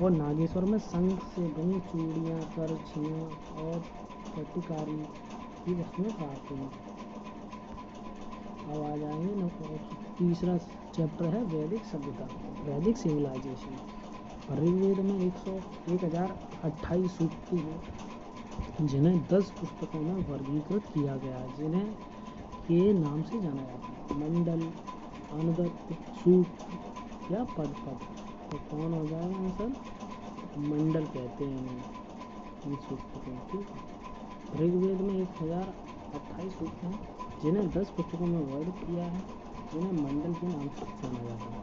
और नागेश्वर में शंख से बनी चूड़ियाँ, करछियाँ और पट्टिकारी की वस्तुएं प्राप्त हुई। अब आ जाएंगे तीसरा चैप्टर है वैदिक सभ्यता, वैदिक सिविलाइजेशन। ऋग्वेद में 1028 सूक्त हैं, जिन्हें 10 पुस्तकों में वर्गीकृत किया गया, जिन्हें के नाम से जाना जाता है: मंडल, अनुदत्त, सूक्त या पदपद। तो कौन हो जाएगा आंसर? मंडल कहते हैं इन सूक्त को। ऋग्वेद में 1028 सूक्त हैं, जिन्हें 10 पुस्तकों में वर्ग किया है, जिन्हें मंडल के नाम से जाना जाता है।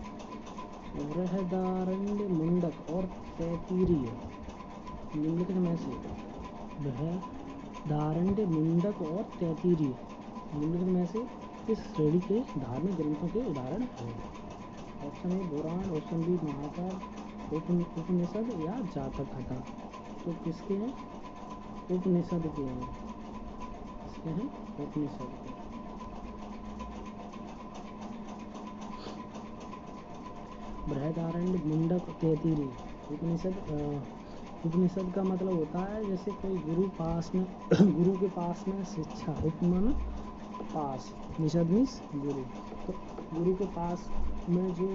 बृहदारण्य, मुंडक और तैत्तिरीय निम्नलिखित में से बृहदारण्य, मुंडक और तैत्तिरीय निम्नलिखित में से इस श्रेणी के धार्मिक ग्रंथों के उदाहरण हैं? Option A Purana, option B महाकाव्य, उपनिषद या जातक कथा। तो किसके हैं? उपनिषद के हैं। किसके हैं? उपनिषद के। बृहदारण्य, मुंडक, तैत्तिरीय। उपनिषद का मतलब होता है जैसे कोई गुरु के पास में शिक्षा, उपमान पास, निषद मीन्स गुरु। तो गुरु के पास में जो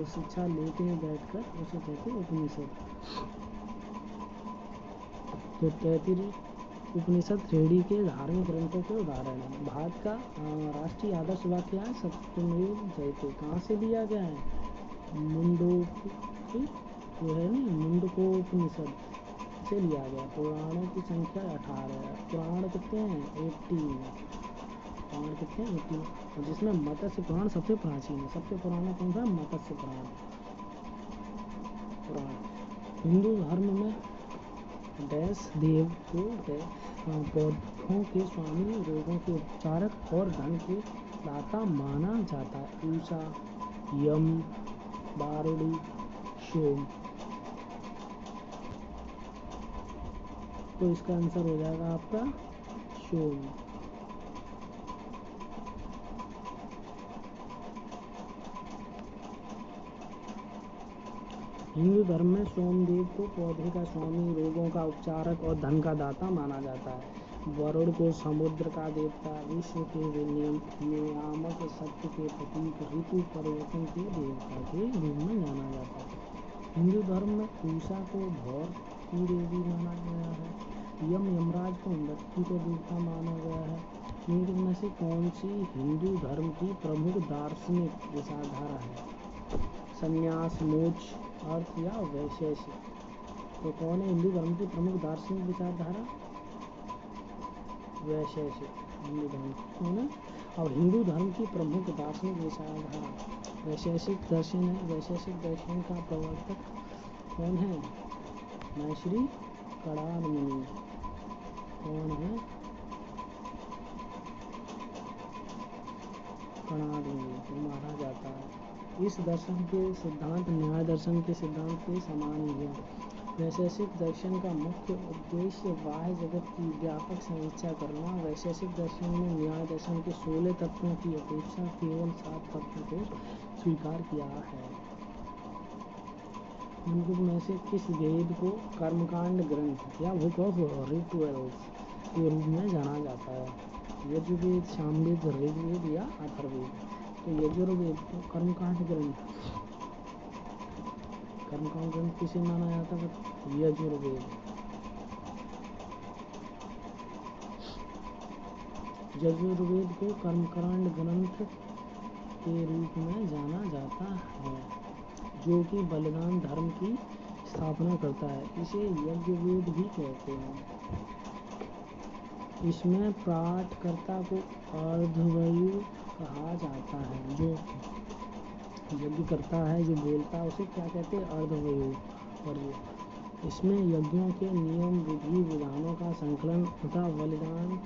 शिक्षा लेते हैं बैठकर, उसे कहते हैं उपनिषद। तो 33 उपनिषद श्रेणी के धार्मिक ग्रंथों के उदाहरण हैं। भारत का राष्ट्रीय आदर्श वाक्य है सत्यमेव जयते। कहाँ से लिया गया है? मुंडकोपनिषद से लिया गया। पुराणों की संख्या 18 है। पुराण कितने हैं? 18। पुराण कितने हैं? 18। और जिसमें मत्स्य पुराण सबसे प्राचीन है। सबसे पुराना कौन सा? मत्स्य पुराण। हिंदू धर्म में डैश देव को पौधों के स्वामी, रोगों के उपचारक और धन के दाता माना जाता है। ऊषा, यम, बारुड़ी, सोम। तो इसका आंसर हो जाएगा आपका सोम। हिंदू धर्म में सोमदेव को पौधे का स्वामी, रोगों का उपचारक और धन का दाता माना जाता है। वरुण को समुद्र का देवता, विश्व के नियामक, सत्य के प्रतीक, ऋतु परिवर्तन के देवता के रूप में जाना जाता है। हिंदू धर्म में ऊषा को भौर की देवी माना गया है। यमराज को मृत्यु को देवता माना गया है। निम्न में से कौन सी हिंदू धर्म की प्रमुख दार्शनिक विचारधारा है? संन्यास, मोक्ष, अर्थ या वैशेषिक। तो कौन है हिंदू धर्म की प्रमुख दार्शनिक विचारधारा? वैशेषिक। हिंदू धर्म कौन है? और हिंदू धर्म की प्रमुख दार्शनिक विचारधारा वैशेषिक दर्शन है। वैशेषिक दर्शन का प्रवर्तक कौन है? महर्षि कणाद मुनि। कौन है? कणाद मुनि को माना जाता है। इस दर्शन के सिद्धांत न्याय दर्शन के सिद्धांत के समान ही है। वैशेषिक दर्शन का मुख्य उद्देश्य बाह्य जगत की व्यापक समीक्षा करना। वैशेषिक दर्शन में न्याय दर्शन के 16 तत्वों की अपेक्षा केवल 7 तत्वों को स्वीकार किया है। निम्न में से किस वेद को कर्मकांड ग्रंथ या बुक ऑफ रिचुअल्स के रूप में जाना जाता है? यजुर्वेद, सामवेद, ऋग्वेद या अथर्ववेद। तो यजुर्वेद को कर्मकांड ग्रंथ किसे माना जाता है? यजुर्वेद। यजुर्वेद को कर्मकांड ग्रंथ के रूप में जाना जाता है, जो कि बलिदान धर्म की स्थापना करता है। इसे यज्ञवेद भी कहते हैं। इसमें पाठकर्ता को अर्धवयु कहा जाता है। जो यज्ञ करता है, जो बोलता है, उसे क्या कहते हैं? अर्धवयु। और इसमें यज्ञों के नियम, विधि विधानों का संकलन तथा बलिदान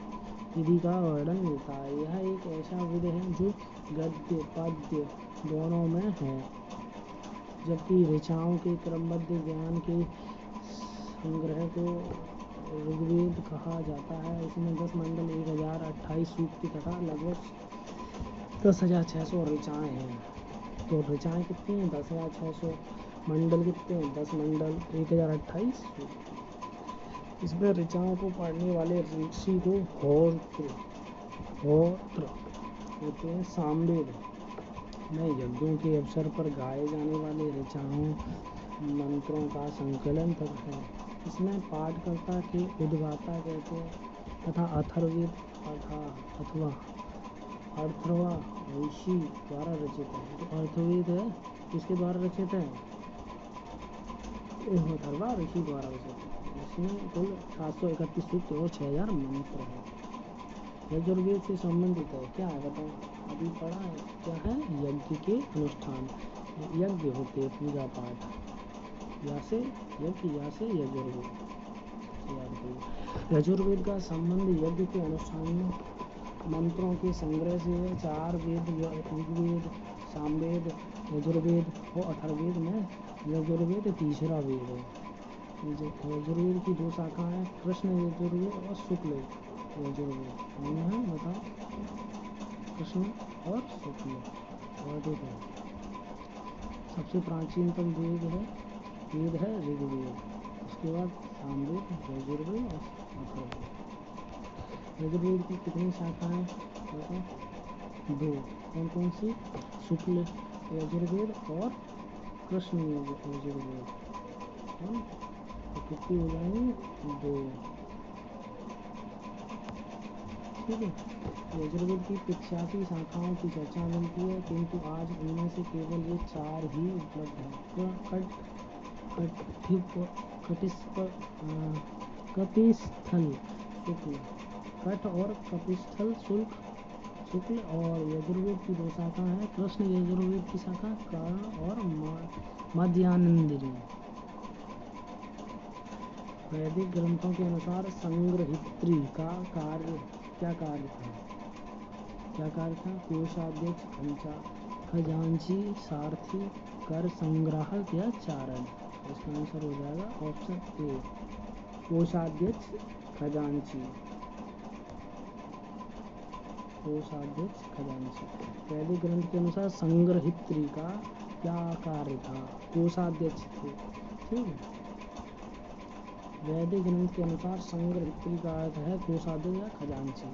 विधि का वर्णन मिलता है। यह एक ऐसा विध है जो गद्य पद्य दोनों में है, जबकि ऋचाओं के क्रमबद्ध ज्ञान के संग्रह को ऋग्वेद कहा जाता है। इसमें 10 मंडल, 1028 सूक्त तथा लगभग 10,600 ऋचाएँ हैं। तो ऋचाएँ कितनी हैं? 10,600। मंडल कितने हैं? 10 मंडल, 1028 सूक्त। इसमें ऋचाओं को पढ़ने वाले ऋषि को होत्र होते हैं। सामवेद में यज्ञों के अवसर पर गाए जाने वाले ऋचाओं मंत्रों का संकलन है। इसमें पाठकर्ता के उद्गाता कहते हैं। तथा अथर्ववेद अथवा अर्थवा ऋषि द्वारा रचित है। तो अर्थवेद है किसके द्वारा रचित है? अथर्वा ऋषि द्वारा रचित है। इसमें कुल 731 सूक्त और 6000 मंत्र हैं। यजुर्वेद से संबंधित है। क्या है बताओ? अभी पढ़ा है। क्या है? यज्ञ के अनुष्ठान। यज्ञ होते पूजा पाठ। या से यज्ञ, या से यजुर्वेद। यजुर्वेद का संबंध यज्ञ के अनुष्ठान मंत्रों के संग्रह से है। 4 वेद ऋग्वेद, सामवेद, यजुर्वेद और अथर्ववेद में यजुर्वेद तीसरा वेद है। यजुर्वेद की 2 शाखाएं हैं, कृष्ण यजुर्वेद और शुक्ल यजुर्वेद। कौन है बताओ? कृष्ण और शुक्ल। और देखो सबसे प्राचीनतम वेद है ऋग्वेद। उसके बाद सामवेद, यजुर्वेद और अथर्ववेद। यजुर्वेद की कितनी शाखाएं? 2। कौन कौन सी? शुक्ल यजुर्वेद और कृष्ण यजुर्वेद। कितनी हो जाएंगी 2। ठीक है। यजुर्वेद की 85 शाखाओं की चर्चा मिलती है, किंतु आज उनमें से केवल ये 4 ही उपलब्ध हैं। कटिस्थल शुक्ल, कठ और कपिस्थल शुक्ल और यजुर्वेद की 2 शाखा है, कृष्ण यजुर्वेद की शाखा कर्ण और मध्यान्हरी। वैदिक ग्रंथों के अनुसार संग्रहित्री का क्या कार्य था? कोषाध्यक्ष, खजांची, सारथी, कर संग्राहक या चारण। इसका आंसर हो जाएगा ऑप्शन ए, कोषाध्यक्ष, खजांची। वैदिक ग्रंथ के अनुसार संग्रहित्री का क्या कार्य था? कोषाध्यक्ष थे। ठीक है। वैदिक ग्रंथ के अनुसार संग्रहित्री का अर्थ है कोषाध्यक्ष या खजांची।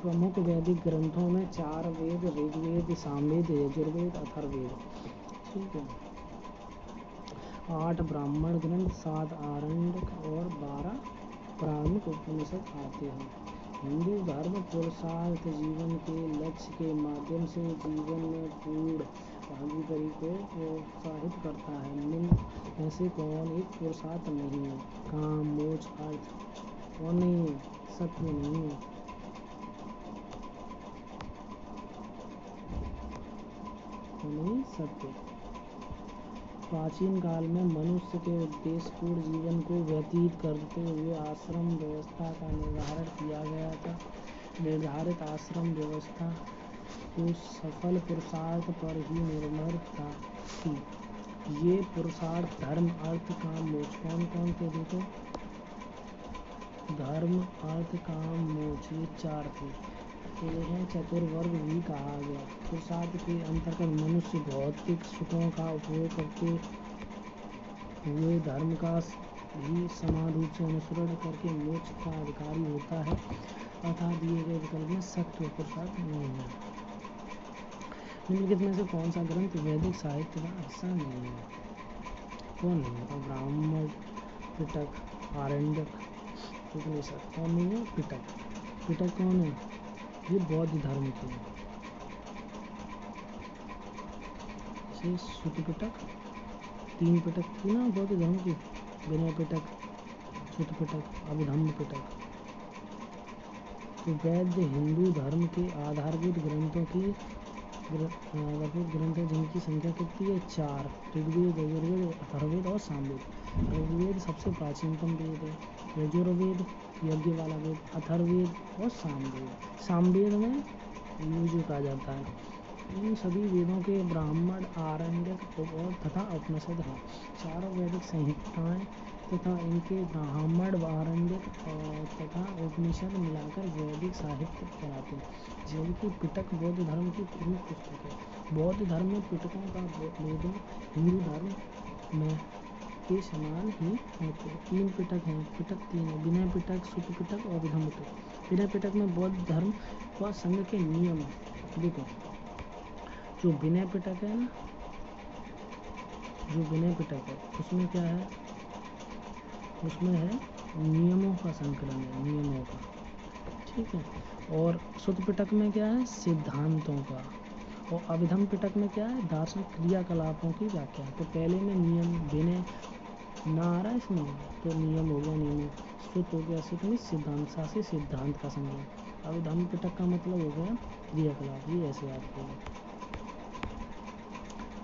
प्रमुख वैदिक ग्रंथों में 4 वेद, ऋग्वेद, सामवेद, यजुर्वेद, अथर्ववेद। ठीक है। 8 ब्राह्मण ग्रंथ, 7 आरण्यक और 12 प्रारंभिक उपनिषद आते हैं। हिंदू धर्म पुरुषार्थ जीवन के लक्ष्य के माध्यम से जीवन में पूर्ण भागीदारी को प्रोत्साहित करता है। निम्न में से कौन एक पुरुषार्थ नहीं है? काम, मोक्ष, अर्थ कौन नहीं है? सत्य नहीं है। नहीं, सत्य। प्राचीन काल में मनुष्य के उद्देश्यपूर्ण जीवन को व्यतीत करते हुए आश्रम व्यवस्था का निर्धारण किया गया था। निर्धारित आश्रम व्यवस्था को सफल पुरुषार्थ पर ही निर्भर थी। ये पुरुषार्थ धर्म, अर्थ, काम, मोक्ष कौन कौन थे? देखो, धर्म, अर्थ, काम, मोक्ष ये 4 थे। इन्हें चतुर्वर्ग भी कहा गया। पुरुषार्थ के अंतर्गत मनुष्य भौतिक सुखों का उपभोग करते हुए धर्म का भी समान रूप से अनुसरण करके मोक्ष का अधिकारी होता है, अतः दिए गए विकल्प में सत्य पुरुषार्थ नहीं है। निम्नलिखित में से कौन सा ग्रंथ वैदिक साहित्य का हिस्सा नहीं है? कौन नहीं है? ब्राह्मण, पिटक, आरण्यक, उपनिषद। कौन नहीं है? पिटक। पिटक कौन है? ये बौद्ध धर्म के हैं। सुत पिटक, 3 पिटक थी ना बौद्ध धर्म की, विनय पिटक, सुत पिटक, अभिधम्म पिटक। तो वैद्य हिंदू धर्म के आधारभूत ग्रंथों की ग्रंथ है जिनकी संख्या कितनी है? 4। ऋग्वेद, यजुर्वेद, अथर्ववेद और सामवेद। ऋग्वेद सबसे प्राचीनतम वेद है, यजुर्वेद यज्ञ वाला वेद, अथर्ववेद और सामवेद। सामवेद में यजुर्वेद कहा जाता है। इन सभी वेदों के ब्राह्मण, आरण्यक और तथा उपनिषद हैं। चारों वैदिक संहिताएं तथा इनके ब्राह्मण, आरण्यक तथा उपनिषद मिलाकर वैदिक साहित्य कहलाते हैं। जबकि पिटक बौद्ध धर्म की प्रमुख पुस्तक है। बौद्ध धर्म में पिटकों का वेदों हिंदू धर्म में के समान ही होते हैं। 3 पिटक हैं। पिटक 3 है, विनय पिटक, सुत पिटक और अभिधम्म पिटक। विनय पिटक में बौद्ध धर्म व संघ के नियम। देखो, जो विनय पिटक है ना, जो विनय पिटक है उसमें क्या है? उसमें है नियमों का संकलन है, नियमों का। ठीक है। और सुत पिटक में क्या है? सिद्धांतों का। और अभिधम्म पिटक में क्या है? दार्शनिक क्रियाकलापों की व्याख्या। तो पहले में नियम, विनय ना आ रहा है इसमें, तो नियम हो गया, नियम। सुत हो गया, सुत में सिद्धांत, सा से सिद्धांत का संकलन। अभिधम्म पिटक का मतलब हो गया क्रियाकलाप। ये ऐसे याद करें।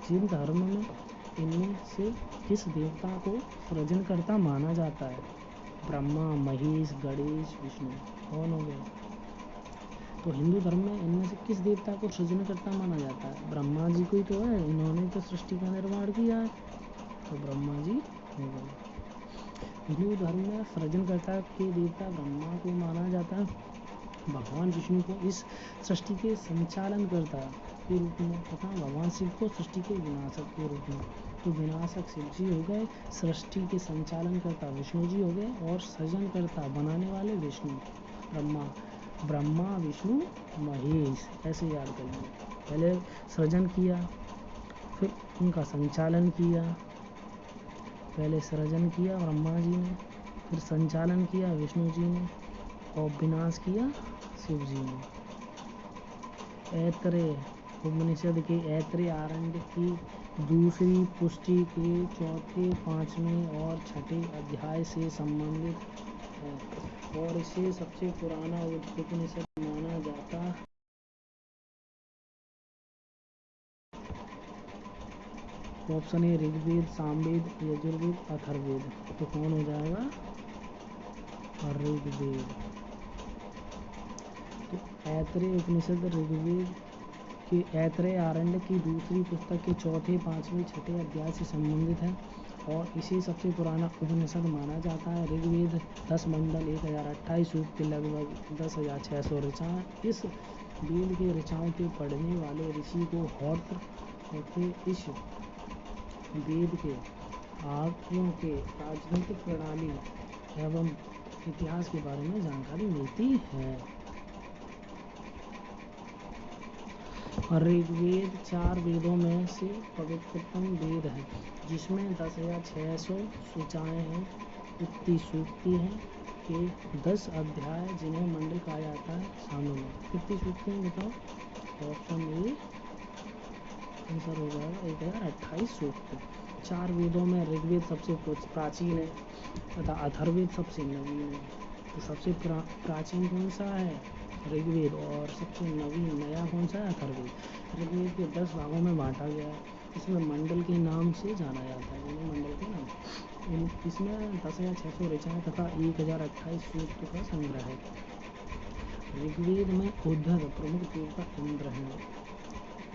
जिन धर्म में इनमें से किस देवता को सृजनकर्ता माना जाता है? ब्रह्मा, महेश, गणेश, विष्णु। कौन हो गया? तो हिंदू धर्म में इनमें से किस देवता को सृजनकर्ता माना जाता है? ब्रह्मा जी को ही तो है, इन्होंने तो सृष्टि का निर्माण किया है, तो ब्रह्मा जी हो गए। हिंदू धर्म में सृजनकर्ता के देवता ब्रह्मा को माना जाता है। भगवान विष्णु को इस सृष्टि के संचालन करता के रूप में तथा भगवान शिव को सृष्टि के विनाशक के रूप में। तो विनाशक शिव जी हो गए, सृष्टि के संचालन करता विष्णु जी हो गए और सृजन करता बनाने वाले विष्णु, ब्रह्मा, विष्णु, महेश। ऐसे याद करेंगे। पहले सृजन किया, फिर उनका संचालन किया, पहले सृजन किया ब्रह्मा जी ने, फिर संचालन किया विष्णु जी ने, और विनाश किया शिव जी ने। ऐतरेय उपनिषद के ऐतरेय आरण्य की दूसरी पुष्टि के चौथे, पांचवें और छठे अध्याय से संबंधित है और इसे सबसे पुराना उपनिषद माना जाता है। Option A Rigveda, Samaveda, Yajurveda, Atharvaveda. तो कौन हो जाएगा? ऋग्वेद। तो ऐतरेय उपनिषद ऋग्वेद के ऐतरेय आरण्य की दूसरी पुस्तक के चौथे, पांचवें, छठे अध्याय से संबंधित है और इसे सबसे पुराना उपनिषद माना जाता है। ऋग्वेद 10 मंडल, 1028 सूक्त, लगभग 10,600 ऋचाएँ। इस वेद के ऋचाओं के पढ़ने वाले ऋषि को होत्र कहते। इस वेद के आर्यों के राजनीतिक प्रणाली एवं इतिहास के बारे में जानकारी मिलती है। ऋग्वेद 4 वेदों में से पवित्रतम वेद है, जिसमें 10,600 ऋचाएँ हैं, 31 सूक्ति हैं के 10 अध्याय जिन्हें मंडल कहा जाता है शामिल है। कितनी सूक्ति हैं बताओ? ऑप्शन ए आंसर हो जाएगा 1028 सूक्त। 4 वेदों में ऋग्वेद सबसे प्राचीन है तथा अथर्ववेद सबसे नवीन है। तो सबसे प्राचीन कौन सा है? ऋग्वेद। और सबसे नवीन नया कौन सा है? अथर्ववेद। ऋग्वेद के 10 भागों में बांटा गया है। इसमें मंडल के नाम से जाना जाता है, मंडल के नाम। इसमें 10,600 ऋचाएँ तथा 1028 सूक्त का संग्रह है। ऋग्वेद में उद्धव प्रमुख देवता इंद्र हैं,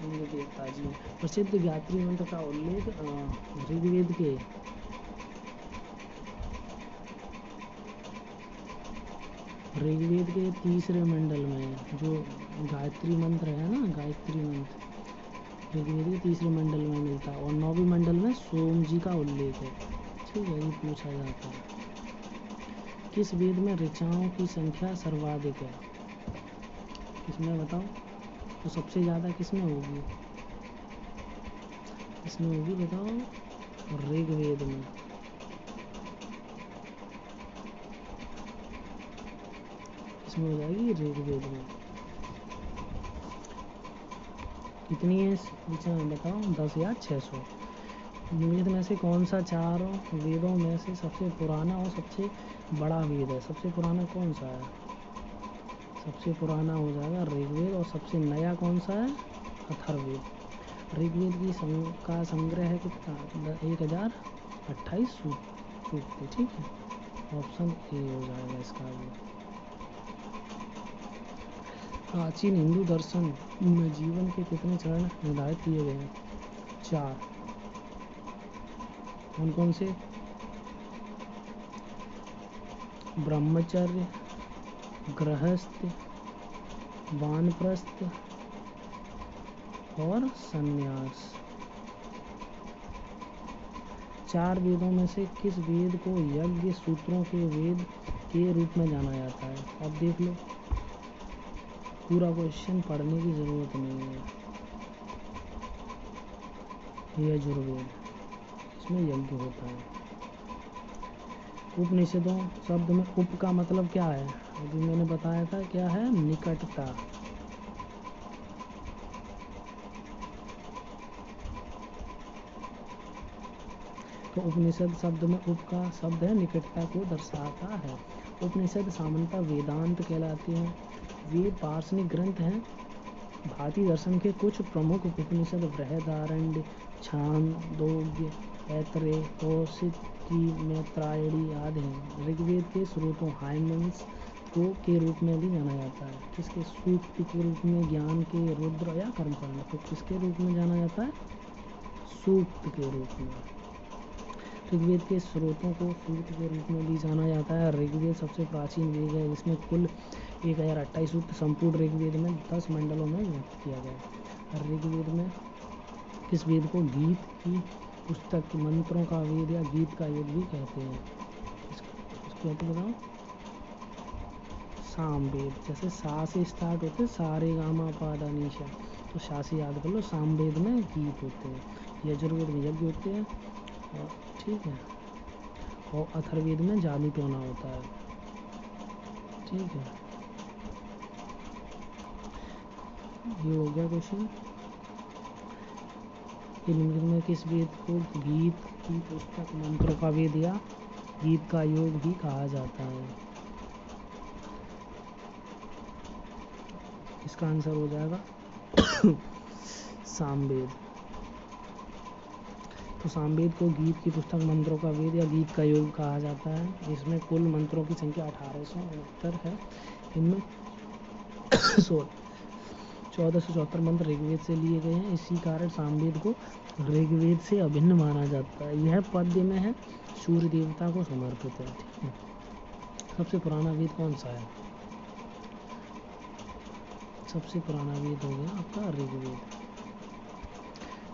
इंद्र देवता जी। प्रसिद्ध गायत्री मंत्र का उल्लेख ऋग्वेद के तीसरे मंडल में, जो गायत्री मंत्र है ना, गायत्री मंत्र ऋग्वेद के तीसरे मंडल में मिलता है और 9वें मंडल में सोम जी का उल्लेख है। ठीक है, ये पूछा जाता है। किस वेद में ऋचाओं की संख्या सर्वाधिक है? किसमें बताओ? तो सबसे ज़्यादा किसमें होगी? इसमें होगी बताओ? ऋग्वेद में। इसमें हो जाएगी ऋग्वेद में। कितनी है ऋचाएँ बताओ? 10,600। वेद में से कौन सा चारों वेदों में से सबसे पुराना और सबसे बड़ा वेद है? सबसे पुराना कौन सा है? सबसे पुराना हो जाएगा ऋग्वेद और सबसे नया कौन सा है? अथर्ववेद। ऋग्वेद की का संग्रह है कितना? 1028 सूक्त। ठीक है, ऑप्शन ए हो जाएगा इसका भी। प्राचीन हिंदू दर्शन में जीवन के कितने चरण निर्धारित किए गए हैं? 4। कौन कौन से? ब्रह्मचर्य, गृहस्थ, वानप्रस्थ और संन्यास। 4 वेदों में से किस वेद को यज्ञ सूत्रों के वेद के रूप में जाना जाता है? अब देख लो, पूरा क्वेश्चन पढ़ने की जरूरत नहीं है। यजुर्वेद, इसमें यज्ञ होता है। उपनिषदों शब्द में उप का मतलब क्या है? अभी मैंने बताया था, क्या है? निकटता। तो उपनिषद शब्द में उप का शब्द है, निकटता को दर्शाता है। उपनिषद सामान्यतः वेदांत कहलाते हैं। वे दार्शनिक ग्रंथ हैं। भारतीय दर्शन के कुछ प्रमुख उपनिषद बृहदारण्यक, छांदोग्य, ऐतरेय, कौशिकी, मैत्रायणी आदि हैं। ऋग्वेद के स्रोतों हायमंस को के रूप में भी जाना जाता है। किसके? सूक्त के रूप में, ज्ञान के, रुद्र या कर्मकांड। तो किसके रूप में जाना जाता है? सूक्त के रूप में। ऋग्वेद के स्रोतों को सूक्त के रूप में भी जाना जाता है। ऋग्वेद सबसे प्राचीन वेद है, जिसमें कुल 1028 सूक्त संपूर्ण ऋग्वेद में 10 मंडलों में व्यक्त किया गया। ऋग्वेद में किस वेद को गीत की पुस्तक, मंत्रों का वेद या गीत का वेद भी कहते हैं? इसको तो बताओ। सामवेद। जैसे सा से स्टार्ट होते, सारे गामा पादा नीशा, तो सा से याद कर लो। सामवेद में गीत होते हैं, यजुर्वेद में यज्ञ होते हैं। और ठीक है, और अथर्ववेद में जादू टोना होता है। ठीक है, ये हो गया क्वेश्चन। निम्नलिखित में किस वेद को गीत की पुस्तक मंत्रों का वेद या गीत का योग भी कहा जाता है? इसका आंसर हो जाएगा सामवेद। तो सामवेद को गीत की पुस्तक मंत्रों का वेद या गीत का योग कहा जाता है। इसमें कुल मंत्रों की संख्या 1869 है। इनमें 1474 मंत्र ऋग्वेद से लिए गए हैं। इसी कारण सामवेद को ऋग्वेद से अभिन्न माना जाता है। यह पद्य में है, सूर्य देवता को समर्पित है। ठीक है, सबसे पुराना वेद कौन सा है? सबसे पुराना वेद हो गया आपका ऋग्वेद।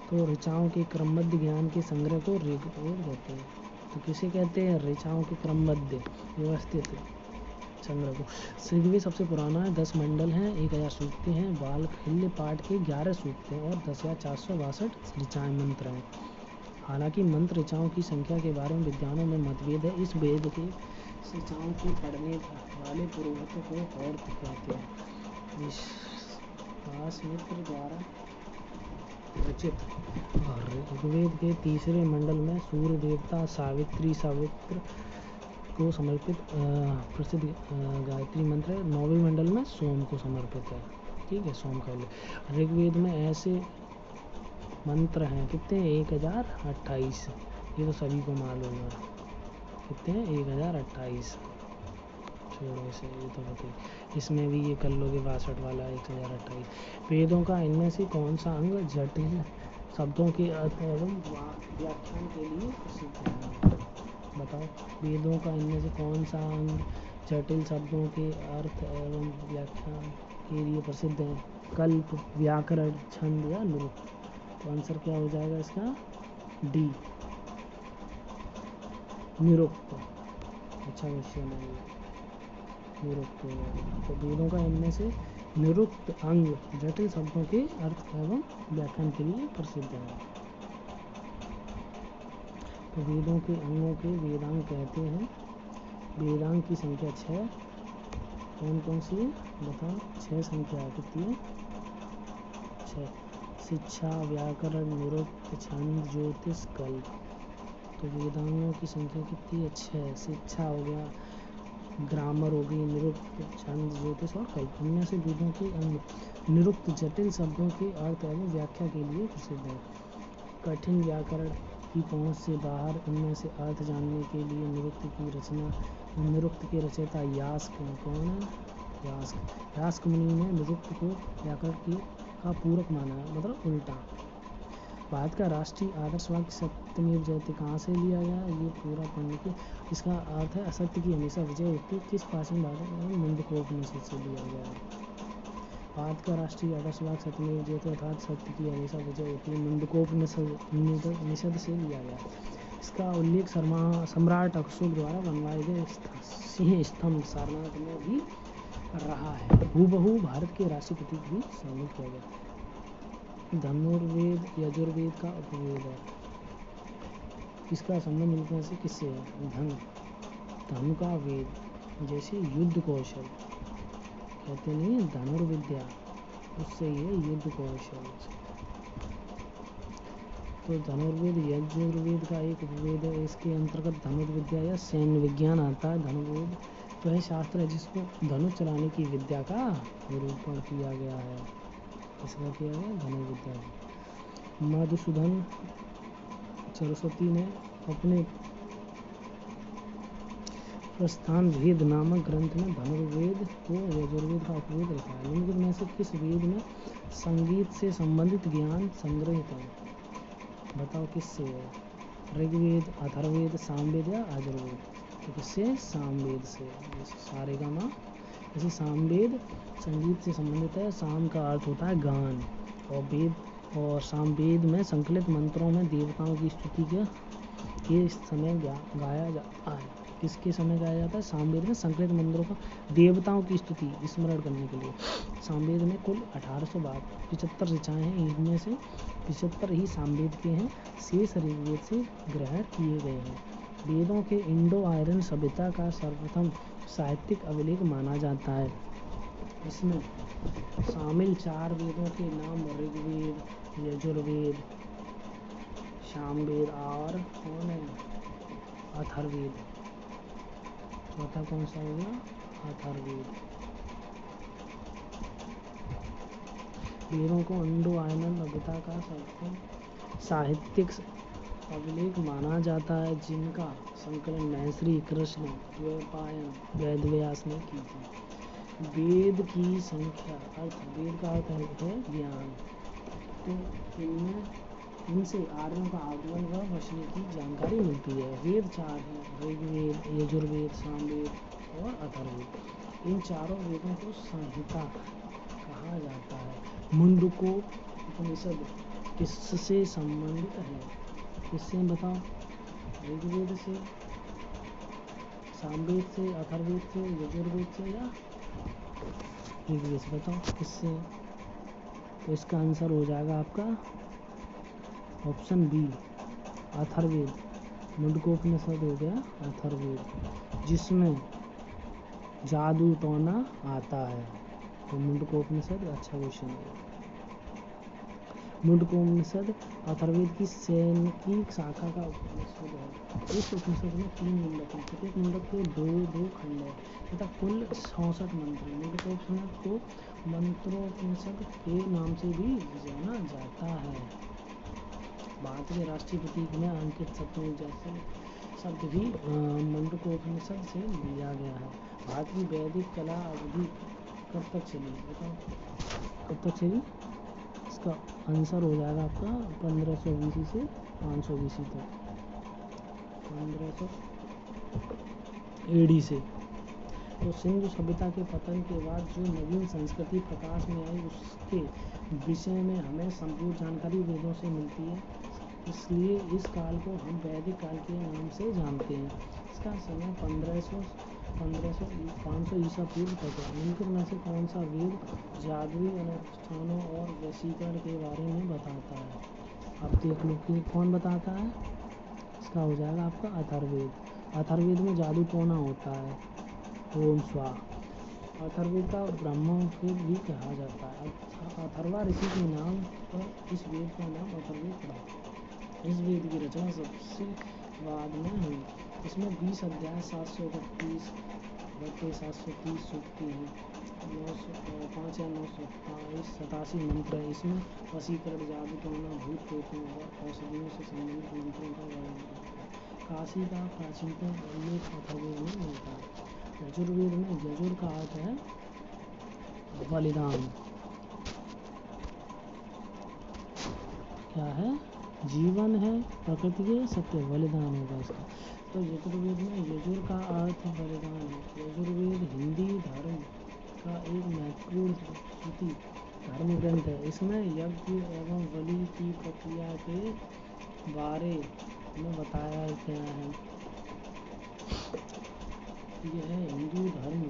तो ऋचाओं के क्रमबद्ध ज्ञान के संग्रह को ऋग्वेद कहते हैं। तो किसे कहते हैं? ऋचाओं के क्रमबद्ध व्यवस्थित संग्रह को। ऋग्वेद सबसे पुराना है। 10 मंडल हैं, 1000 सूक्तें हैं, बालखिल्य पाठ के 11 सूक्त हैं और 10,462 ऋचाएँ मंत्र हैं। हालांकि मंत्र ऋचाओं की संख्या के बारे में विद्वानों में मतभेद है। इस वेद के ऋचाओं को पढ़ने वाले पुरोहितों को औरत कहते हैं। विश्वामित्र द्वारा रचित ऋग्वेद के तीसरे मंडल में सूर्य देवता सावित्र को समर्पित प्रसिद्ध गायत्री मंत्र है। 9वें मंडल में सोम को समर्पित है। ठीक है, सोम का उल्लेख। ऋग्वेद में ऐसे मंत्र हैं कितने? 1028। ये तो सभी को मालूम है। कितने हैं? 1028। छोड़ो इसे, ये तो बताइए। इसमें भी ये कर लोगे 62 वाला 1028। वेदों का इनमें से कौन सा अंग जटिल शब्दों के अर्थ एवं व्याख्यान के लिए प्रसिद्ध है? बताओ, वेदों का इनमें से कौन सा अंग जटिल शब्दों के अर्थ एवं व्याख्यान के लिए प्रसिद्ध है? कल्प, व्याकरण, छंद या निरुक्त? तो आंसर क्या हो जाएगा इसका? डी, निरुक्त। अच्छा क्वेश्चन है ये, निरुक्त। तो वेदों का इनमें से निरुक्त अंग जटिल शब्दों के अर्थ एवं व्याख्यान के लिए प्रसिद्ध है। तो वेदों के अंगों के वेदांग कहते हैं। वेदांग की संख्या 6। कौन कौन सी? बताओ, 6 संख्या कितनी है? 6। शिक्षा, व्याकरण, निरुक्त, छंद, ज्योतिष, कल्प। तो वेदांगों की संख्या कितनी है? 6। शिक्षा हो गया, ग्रामर हो गई, निरुक्त, छंद, ज्योतिष और कल्प। इनमें से वेदों के अंग निरुक्त जटिल शब्दों के अर्थ एवं व्याख्या के लिए प्रसिद्ध है। कठिन व्याकरण की पहुंच से बाहर इनमें से अर्थ जानने के लिए निरुक्त के रचयिता यास्क। कौन है? यास्क मुनि ने निरुक्त को व्याकरण का पूरक माना है, मतलब उल्टा। भारत का राष्ट्रीय आदर्श वाक्य सत्यमेव जयते कहाँ से लिया गया? ये पूरा पढ़ने के। इसका अर्थ है असत्य की हमेशा विजय होती है। किस प्राचीन भारत में मुंडकोपनिषद से लिया गया है? भारत का राष्ट्रीय आदर्श वाक्य सत्यमेव जयते अर्थात सत्य की हमेशा विजय होती है, मुंडकोपनिषद से लिया गया। इसका उल्लेख सम्राट अशोक द्वारा बनवाए गए सिंह स्तंभ सारनाथ में भी रहा है। हूबहू भारत के राष्ट्रीय प्रतीक भी शामिल किया गया। धनुर्वेद यजुर्वेद का उपवेद है। इसका संबंध इनमें से किससे है? धनु का वेद, जैसे युद्ध कौशल कहते नहीं है, धनुर्विद्या, उससे ये युद्ध कौशल। तो धनुर्वेद यजुर्वेद का एक उपवेद है। इसके अंतर्गत धनुर्विद्या या सैन्य विज्ञान आता है। धनुर्वेद जो है शास्त्र है जिसको धनुष चलाने की विद्या का निरूपण किया गया है। इसका किया गया धनुर्विद्या। मधुसूदन सरस्वती ने अपने प्रस्थान भेद नामक ग्रंथ में धनुर्वेद को यजुर्वेद का उपवेद लिखा है। निम्नलिखित में से किस वेद में संगीत से संबंधित ज्ञान संग्रहित है? बताओ किससे है? ऋग्वेद, अथर्ववेद, सामवेद या यजुर्वेद? तो किससे? सामवेद से। सारेगामा। जैसे सामवेद संगीत से संबंधित है। साम का अर्थ होता है गान, और सामवेद में संकलित मंत्रों में देवताओं की स्तुति के समय गाया जाता है। किसके समय गाया जाता है? सामवेद में संकलित मंत्रों का देवताओं की स्तुति स्मरण करने के लिए। सामवेद में कुल 1875 ऋचाएँ हैं। इनमें से 75 ही सामवेद के हैं, शेष ऋग्वेद से ग्रहण किए गए हैं। वेदों के इंडो आर्यन सभ्यता का सर्वप्रथम साहित्यिक अभिलेख माना जाता है। इसमें शामिल 4 वेदों के नाम ऋग्वेद, यजुर्वेद, सामवेद और कौन है, अथर्ववेद। चौथा कौन सा हो गया, अथर्ववेद। वेदों को इंडो आर्यन सभ्यता का सर्वप्रथम साहित्यिक अभिलेख माना जाता है, जिनका संकलन महर्षि कृष्ण द्वैपायन वेदव्यास ने की थी। वेद की संख्या अर्थ, वेद का अर्थ है ज्ञान। तो इनसे आर्यों का आगमन व बसने की जानकारी मिलती है। वेद 4 हैं, ऋग्वेद, यजुर्वेद, सामवेद और अथर्ववेद। इन चारों वेदों को संहिता कहा जाता है। मुंडको उपनिषद किससे संबंधित है, किससे बताओ, ऋग्वेद से, सामवेद से, अथर्ववेद से, यजुर्वेद से या ऋग्वेद से, बताओ किससे। तो इसका आंसर हो जाएगा आपका ऑप्शन बी, अथर्ववेद। मुंडकोपनिषद हो गया अथर्ववेद, जिसमें जादू टोना आता है। तो मुंडकोपनिषद अच्छा क्वेश्चन है। मुंडकोपनिषद अथर्ववेद की सैन की शाखा का उपनिषद है। इस उपनिषद में 3 मुंडक हैं, प्रत्येक मुंडक के 2 खंड है तथा कुल 66 मंत्र। मुंडकोपनिषद को मंत्रोपनिषद के नाम से भी जाना जाता है। भारत के राष्ट्रीय प्रतीक में अंकित सप्तमी जैसे शब्द भी मुंडकोपनिषद से लिया गया है। भारत की वैदिक कला अवधि कब तक चली, बताओ कब तक चली। इसका आंसर हो जाएगा आपका 1500 BC से 500 BC तक, 1500 AD से। तो सिंधु सभ्यता के पतन के बाद जो नवीन संस्कृति प्रकाश में आई, उसके विषय में हमें संपूर्ण जानकारी वेदों से मिलती है। इसलिए इस काल को हम वैदिक काल के नाम से जानते हैं। इसका समय 500 ईसा पूर्व तक है। निम्नलिखित में से कौन सा वेद जादुई अनुष्ठानों और वशीकरण के बारे में बताता है। आप देख लो कि कौन बताता है। इसका हो जाएगा आपका अथर्ववेद। अथर्ववेद में जादू टोना होता है। ओम स्वाहा। अथर्ववेद का ब्रह्मवेद भी कहा जाता है। अथर्वा ऋषि के नाम पर इस वेद का नाम अथर्ववेद पड़ा। इस वेद की रचना सबसे बाद में हुई। इसमें 20 अध्याय, 731 घंटे, 730 सूक्ति हैं, 5 या 987 मंत्र है। इसमें वशीकरण, जादू टोना, भूत प्रेतों और औषधियों से संबंधित मंत्रों का वर्णन है। काशी का प्राचीनतम उल्लेख अथर्ववेद में मिलता है। यजुर्वेद में यजुर का अर्थ है बलिदान, क्या है, जीवन है, प्रकृति के सत्य, बलिदान होगा इसका। तो यजुर्वेद में यजुर का अर्थ बलिदान है। यजुर्वेद हिंदी धर्म का एक महत्वपूर्ण श्रुति धर्म ग्रंथ है। इसमें यज्ञ एवं बलि की प्रक्रिया के बारे में बताया गया है। यह हिंदू धर्म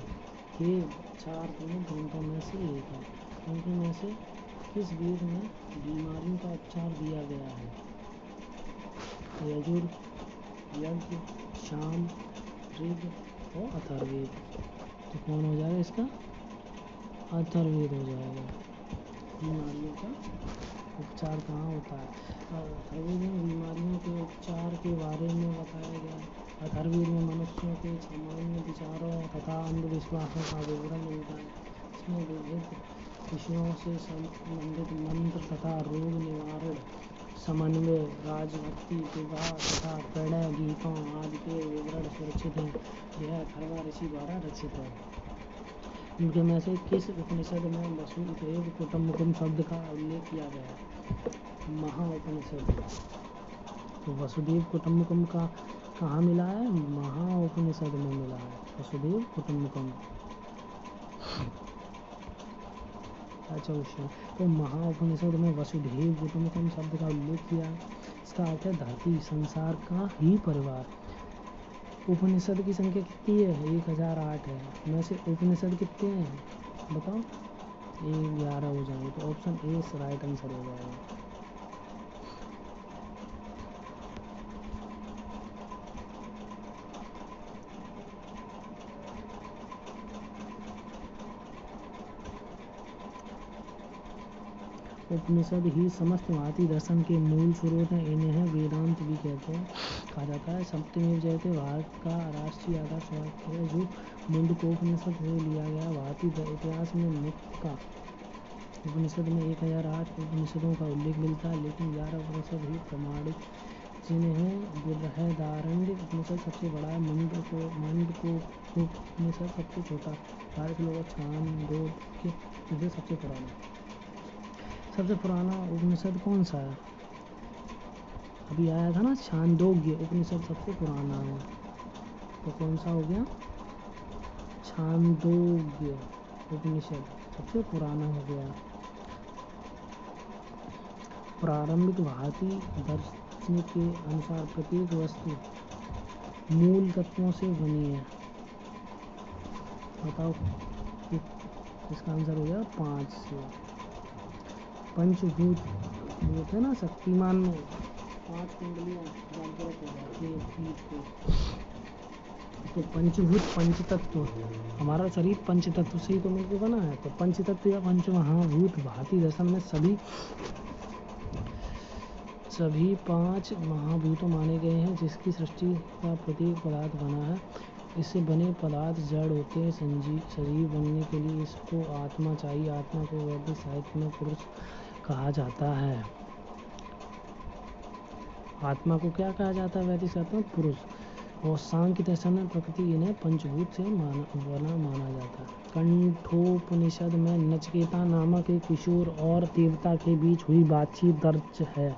के 4 प्रमुख ग्रंथों में से एक है। उनके में से किस वेद में बीमारियों का उपचार दिया गया है। यजुर, यज्ञ, शाम, ऋग और अथर्ववेद। तो कौन हो जाएगा इसका, अथर्ववेद हो जाएगा। बीमारियों का उपचार कहाँ होता है। अथर्ववेद में बीमारियों के उपचार के बारे में बताया गया है। अथर्ववेद में मनुष्यों के सामान्य विचारों तथा अंधविश्वासों का विवरण मिलता है। इसमें विविध विषयों से संबंधित मंत्र तथा रोग निवारण, समन्वय, राजभक्ति, विवाह तथा प्रणय गीतों आदि के विवरण सुरक्षित हैं। यह अथर्वा ऋषि द्वारा रचित है। इनके में से किस उपनिषद में वसुदेव कुटुम्बकम शब्द का उल्लेख किया गया है। महाउपनिषद। तो वसुदेव कुटुम्बकम का कहाँ मिला है, महाउपनिषद में मिला है वसुदेव कुटुम्बकम। अच्छा क्वेश्चन। तो महाउपनिषद में वसुधैव कुटुम्बकम शब्द का उल्लेख किया। इसका अर्थ है धरती संसार का ही परिवार। उपनिषद की संख्या कितनी है, 1008 है। में से उपनिषद कितने हैं बताओ, 11 हो जाएंगे। तो ऑप्शन ए राइट आंसर हो जाएगा। उपनिषद ही समस्त भारतीय दर्शन के मूल स्रोत हैं। इन्हें वेदांत भी कहा जाता है। सत्यमेव जयते भारत का राष्ट्रीय आदर्श वाक्य है जो मुंडकोपनिषद से लिया गया। भारतीय इतिहास में मुक्त का उपनिषद में 1008 उपनिषदों का उल्लेख मिलता है, लेकिन 11 उपनिषद ही प्रमाणित जिन्हें बृहदारण्यक उपनिषद सबसे बड़ा है, मुंडकोपनिषद सबसे छोटा, 12 श्लोक और छांदोग्य उपनिषद सबसे पुराना। सबसे पुराना उपनिषद कौन सा है? अभी आया था ना, छांदोग्य उपनिषद सबसे पुराना है, तो कौन सा हो गया? छांदोग्य उपनिषद सबसे पुराना हो गया। प्रारंभिक भारतीय दर्शन के अनुसार प्रत्येक वस्तु मूल तत्वों से बनी है। बताओ, इसका आंसर हो गया 5 से। पंचभूत है ना, शक्तिमान में 5 कुंडलियां जागृत हो जाती है। तो पंचभूत पंचतत्व, हमारा शरीर पंचतत्व से ही तो मिलकर बना है। तो पंचतत्व या पंच महाभूत भारतीय दर्शन में सभी 5 महाभूतों माने गए हैं, जिसकी सृष्टि का प्रत्येक पदार्थ बना है। इससे बने पदार्थ जड़ होते हैं। शरीर बनने के लिए इसको आत्मा चाहिए। आत्मा को वैदिक साहित्य में पुरुष कहा जाता है। आत्मा को क्या कहा जाता है वैदिक साहित्य में? पुरुष। और सांख्य दर्शन में प्रकृति इन्हें पंचभूत से माना जाता है। कंठोपनिषद में नचिकेता नामक एक किशोर और देवता के बीच हुई बातचीत दर्ज है।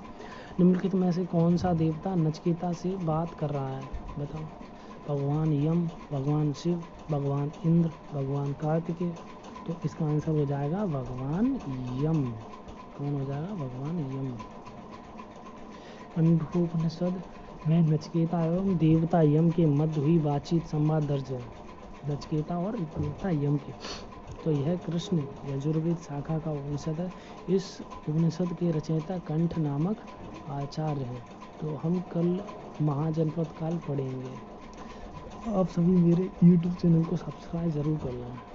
निम्नलिखित में से कौन सा देवता नचिकेता से बात कर रहा है? बताओ। भगवान यम, भगवान शिव, भगवान इंद्र, भगवान कार्तिकेय। तो इसका आंसर हो जाएगा भगवान यम। कौन हो जाएगा? भगवान यम। कंठोपनिषद में नचिकेता एवं देवता यम के मध्य हुई बातचीत संवाद दर्ज है। नचिकेता और देवता यम के। तो यह कृष्ण यजुर्वेद शाखा का उपनिषद है। इस उपनिषद के रचयिता कंठ नामक आचार्य हैं। तो हम कल महाजनपद काल पढ़ेंगे। आप सभी मेरे YouTube चैनल को सब्सक्राइब जरूर कर लें।